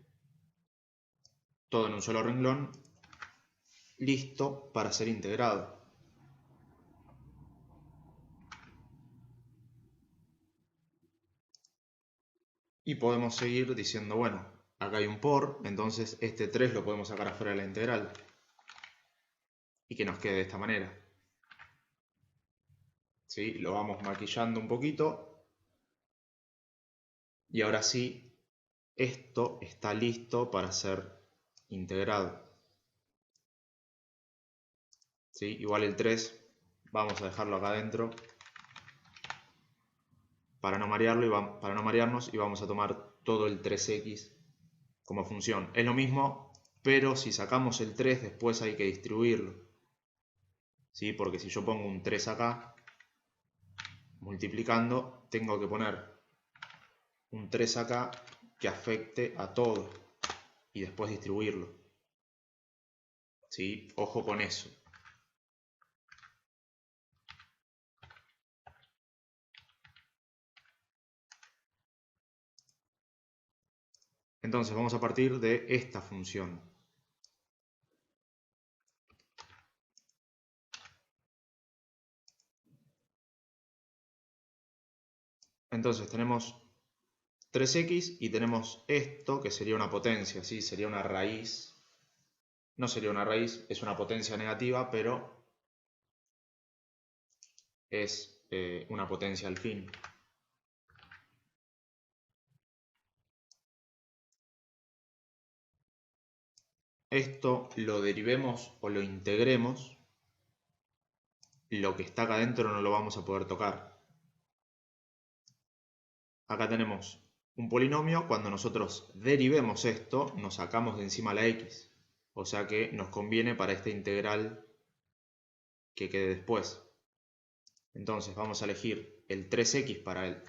todo en un solo renglón, listo para ser integrado. Y podemos seguir diciendo, bueno, acá hay un por, entonces este 3 lo podemos sacar afuera de la integral. Y que nos quede de esta manera. ¿Sí? Lo vamos maquillando un poquito. Y ahora sí, esto está listo para ser integrado. ¿Sí? Igual el 3, vamos a dejarlo acá adentro para no marearnos y vamos a tomar todo el 3x como función. Es lo mismo, pero si sacamos el 3 después hay que distribuirlo. ¿Sí? Porque si yo pongo un 3 acá, multiplicando, tengo que poner un 3 acá que afecte a todo y después distribuirlo. ¿Sí? Ojo con eso. Entonces vamos a partir de esta función. Entonces tenemos 3x y tenemos esto que sería una potencia, ¿sí? Sería una raíz. No sería una raíz, es una potencia negativa, pero es una potencia al fin. Esto lo derivemos o lo integremos, lo que está acá adentro no lo vamos a poder tocar. Acá tenemos un polinomio, cuando nosotros derivemos esto, nos sacamos de encima la x. O sea que nos conviene para esta integral que quede después. Entonces vamos a elegir el 3x para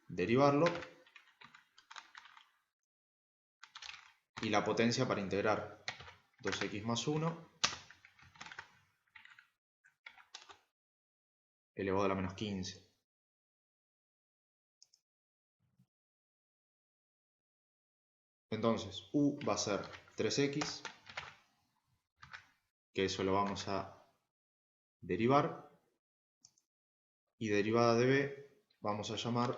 derivarlo y la potencia para integrar. 2x más 1 elevado a la menos 15. Entonces u va a ser 3x, que eso lo vamos a derivar, y derivada de b vamos a llamar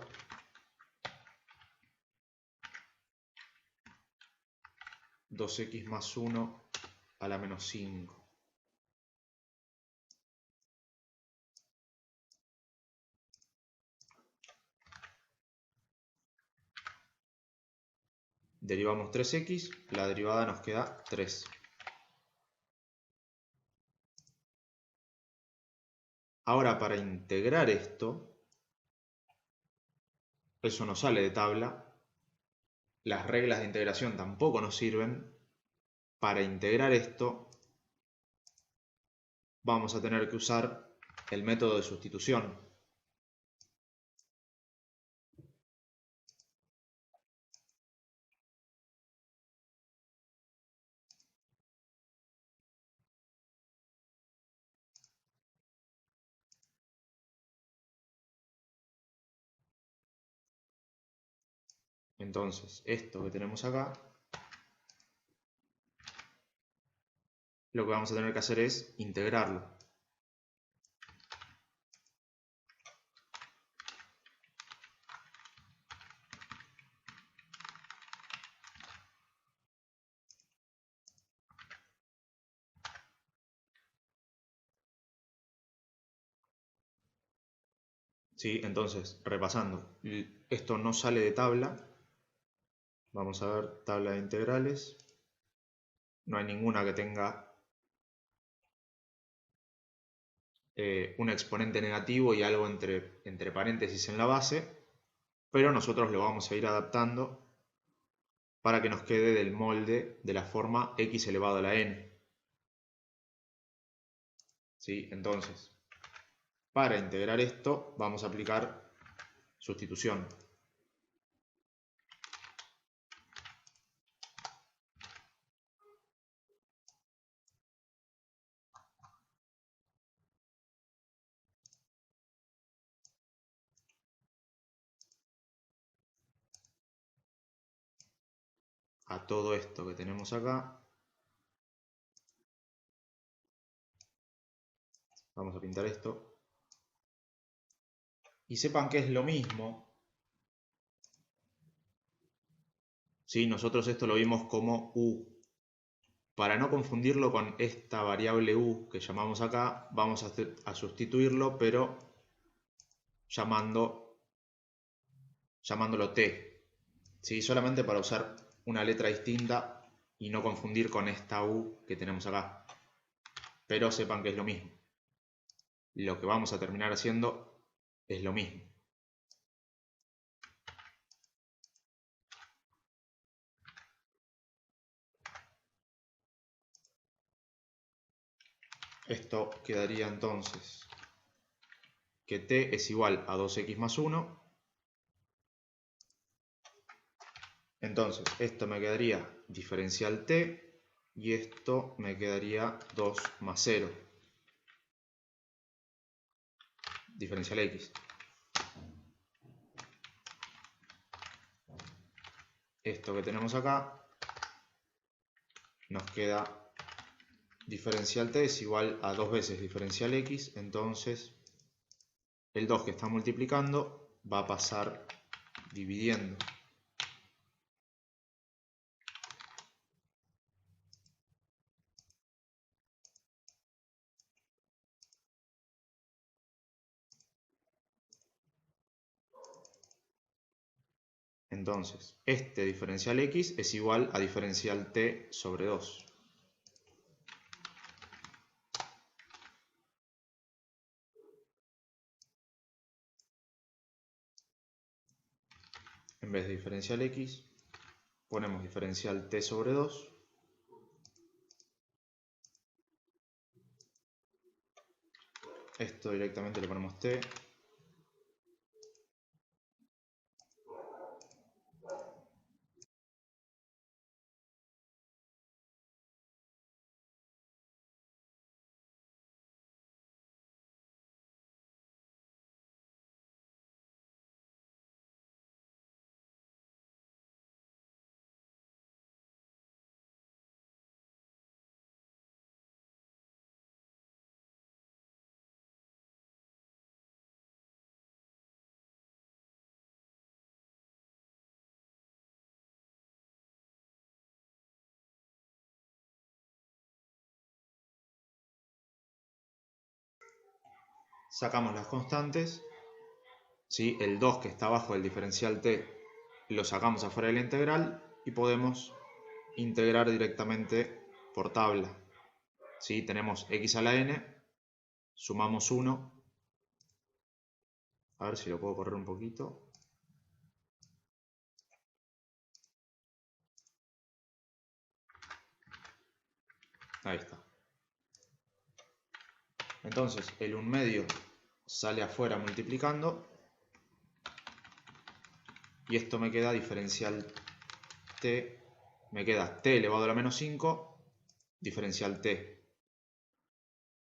(2x más 1 a la menos 5). Derivamos 3x, la derivada nos queda 3. Ahora para integrar esto, eso no sale de tabla, las reglas de integración tampoco nos sirven. Para integrar esto vamos a tener que usar el método de sustitución. Entonces, esto que tenemos acá, lo que vamos a tener que hacer es integrarlo. ¿Sí? Entonces, repasando, esto no sale de tabla. Vamos a ver tabla de integrales. No hay ninguna que tenga un exponente negativo y algo entre paréntesis en la base, pero nosotros lo vamos a ir adaptando para que nos quede del molde de la forma x elevado a la n. ¿Sí? Entonces, para integrar esto vamos a aplicar sustitución. A todo esto que tenemos acá, vamos a pintar esto, y sepan que es lo mismo. ¿Sí? Nosotros esto lo vimos como u. Para no confundirlo con esta variable u que llamamos acá, vamos a sustituirlo, pero llamándolo t. ¿Sí? Solamente para usar una letra distinta y no confundir con esta u que tenemos acá. Pero sepan que es lo mismo. Lo que vamos a terminar haciendo es lo mismo. Esto quedaría entonces que t es igual a 2x más 1 Entonces, esto me quedaría diferencial t y esto me quedaría 2 más 0. Diferencial x. Esto que tenemos acá nos queda diferencial t es igual a 2 veces diferencial x, entonces el 2 que está multiplicando va a pasar dividiendo. Entonces, este diferencial x es igual a diferencial t sobre 2. En vez de diferencial x, ponemos diferencial t sobre 2. Esto directamente le ponemos t. Sacamos las constantes, ¿sí? El 2 que está abajo del diferencial t lo sacamos afuera de la integral y podemos integrar directamente por tabla. ¿Sí? Tenemos x a la n, sumamos 1, a ver si lo puedo correr un poquito. Ahí está. Entonces el 1/2 sale afuera multiplicando y esto me queda diferencial t, me queda t elevado a la menos 5 diferencial t.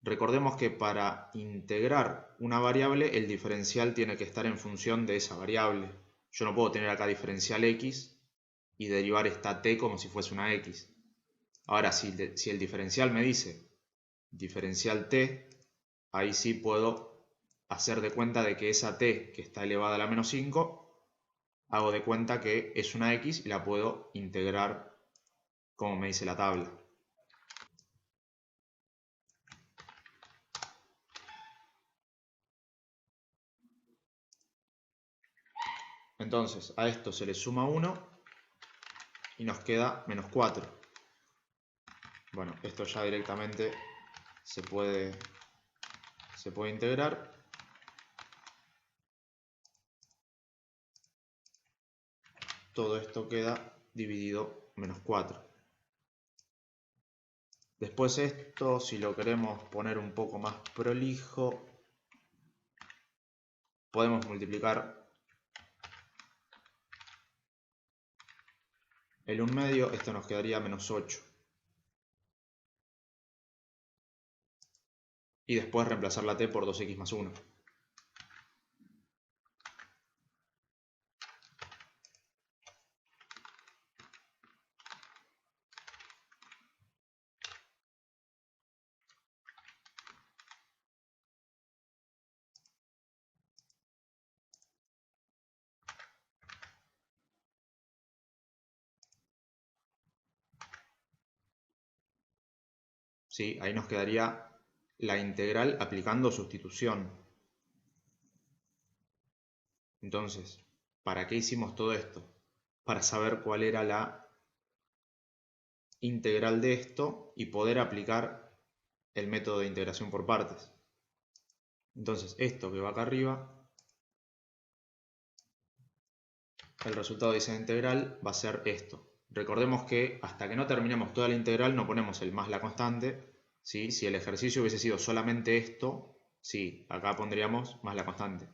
Recordemos que para integrar una variable el diferencial tiene que estar en función de esa variable. Yo no puedo tener acá diferencial x y derivar esta t como si fuese una x. Ahora, si el diferencial me dice diferencial t, ahí sí puedo hacer de cuenta de que esa t que está elevada a la menos 5, hago de cuenta que es una x y la puedo integrar como me dice la tabla. Entonces a esto se le suma 1 y nos queda menos 4. Bueno, esto ya directamente se puede integrar. Todo esto queda dividido menos 4. Después esto, si lo queremos poner un poco más prolijo, podemos multiplicar el 1/2, esto nos quedaría menos 8. Y después reemplazar la t por 2x más 1. ¿Sí? Ahí nos quedaría la integral aplicando sustitución. Entonces, ¿para qué hicimos todo esto? Para saber cuál era la integral de esto y poder aplicar el método de integración por partes. Entonces, esto que va acá arriba, el resultado de esa integral va a ser esto. Recordemos que hasta que no terminemos toda la integral no ponemos el más la constante. ¿Sí? Si el ejercicio hubiese sido solamente esto, sí, acá pondríamos más la constante.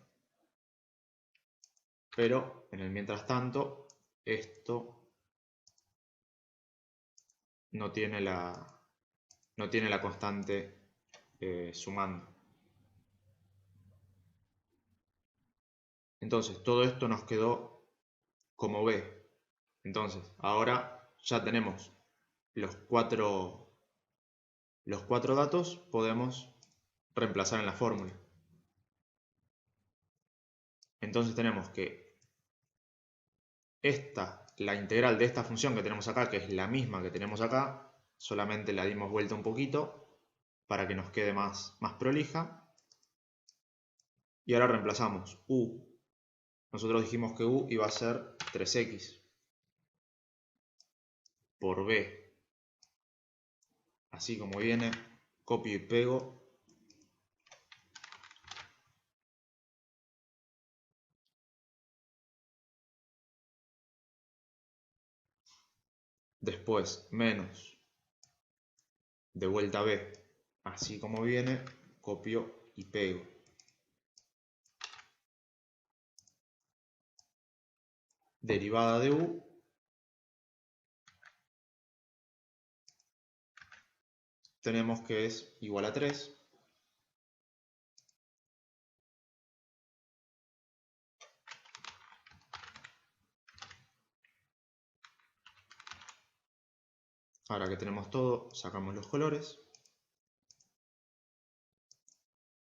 Pero en el mientras tanto, esto no tiene la constante sumando. Entonces, todo esto nos quedó como B. Entonces, ahora ya tenemos los cuatro datos, podemos reemplazar en la fórmula. Entonces tenemos que la integral de esta función que tenemos acá, que es la misma que tenemos acá, solamente la dimos vuelta un poquito para que nos quede más prolija. Y ahora reemplazamos u. Nosotros dijimos que u iba a ser 3x por b. Así como viene, copio y pego. Después, menos de vuelta b. Así como viene, copio y pego. Derivada de u. Tenemos que es igual a 3. Ahora que tenemos todo, sacamos los colores.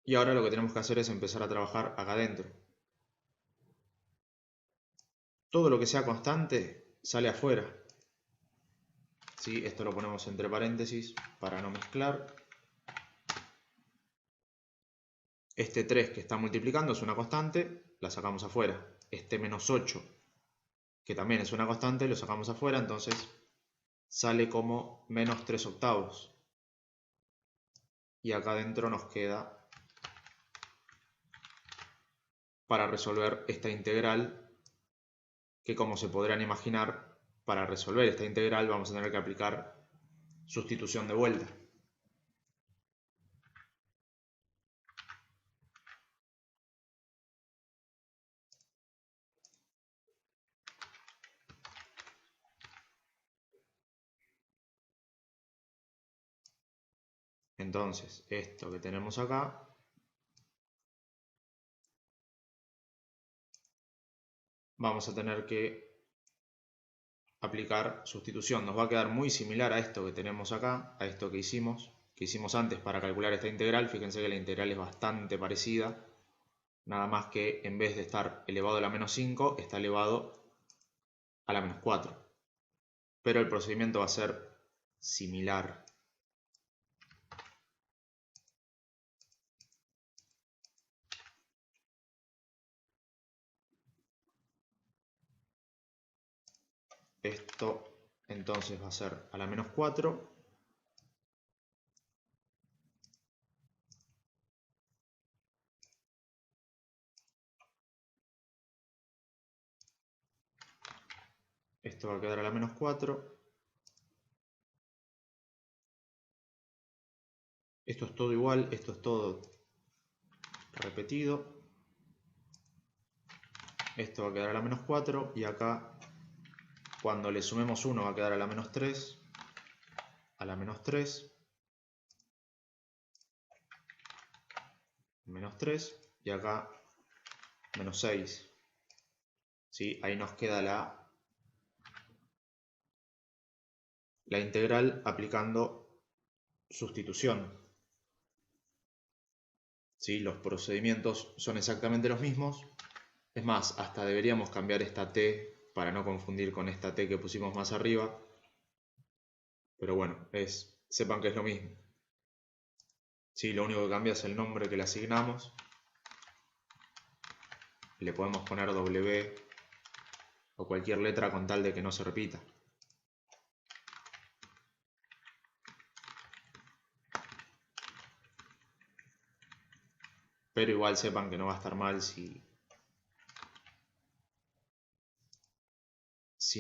Y ahora lo que tenemos que hacer es empezar a trabajar acá adentro. Todo lo que sea constante sale afuera. ¿Sí? Esto lo ponemos entre paréntesis para no mezclar. Este 3 que está multiplicando es una constante, la sacamos afuera. Este menos 8, que también es una constante, lo sacamos afuera, entonces sale como menos 3 octavos. Y acá adentro nos queda para resolver esta integral, que como se podrán imaginar, para resolver esta integral vamos a tener que aplicar sustitución de vuelta. Entonces, esto que tenemos acá vamos a tener que aplicar sustitución. Nos va a quedar muy similar a esto que tenemos acá, a esto que hicimos antes para calcular esta integral. Fíjense que la integral es bastante parecida, nada más que en vez de estar elevado a la menos 5, está elevado a la menos 4. Pero el procedimiento va a ser similar. Esto entonces va a ser a la menos 4. Esto va a quedar a la menos 4. Esto es todo igual, esto es todo repetido. Esto va a quedar a la menos 4 y acá cuando le sumemos 1 va a quedar a la menos 3, a la menos 3, menos 3 y acá menos 6. ¿Sí? Ahí nos queda la integral aplicando sustitución. ¿Sí? Los procedimientos son exactamente los mismos. Es más, hasta deberíamos cambiar esta t para no confundir con esta t que pusimos más arriba. Pero bueno, sepan que es lo mismo. ¿Sí? Lo único que cambia es el nombre que le asignamos. Le podemos poner W o cualquier letra con tal de que no se repita. Pero igual sepan que no va a estar mal si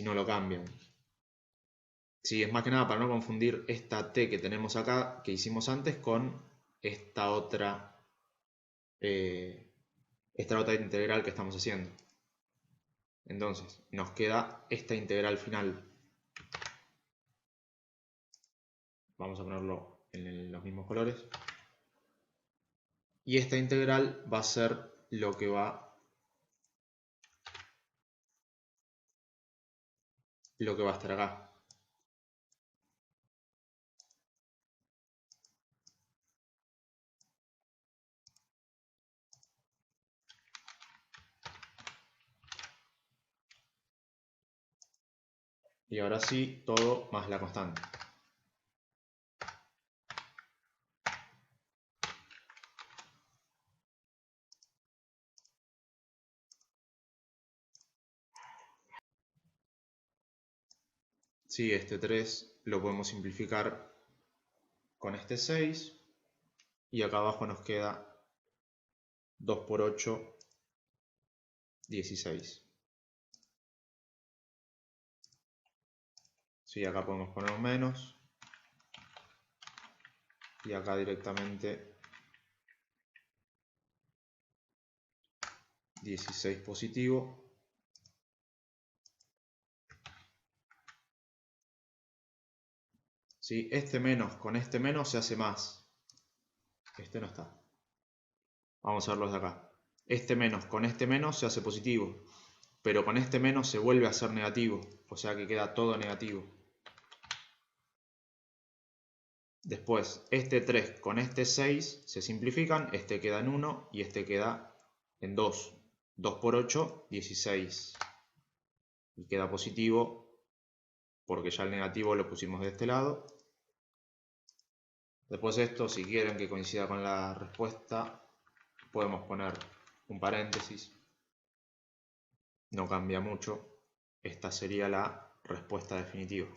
no lo cambian. Sí, es más que nada para no confundir esta t que tenemos acá, que hicimos antes, con esta otra integral que estamos haciendo. Entonces, nos queda esta integral final. Vamos a ponerlo en los mismos colores. Y esta integral va a ser lo que va a estar acá. Y ahora sí, todo más la constante. Sí, este 3 lo podemos simplificar con este 6. Y acá abajo nos queda 2 por 8, 16. Sí, acá podemos poner un menos. Y acá directamente 16 positivo. ¿Sí? Este menos con este menos se hace más. Este no está. Vamos a verlos de acá. Este menos con este menos se hace positivo. Pero con este menos se vuelve a ser negativo. O sea que queda todo negativo. Después, este 3 con este 6 se simplifican. Este queda en 1 y este queda en 2. 2 por 8, 16. Y queda positivo porque ya el negativo lo pusimos de este lado. Después esto, si quieren que coincida con la respuesta, podemos poner un paréntesis. No cambia mucho. Esta sería la respuesta definitiva.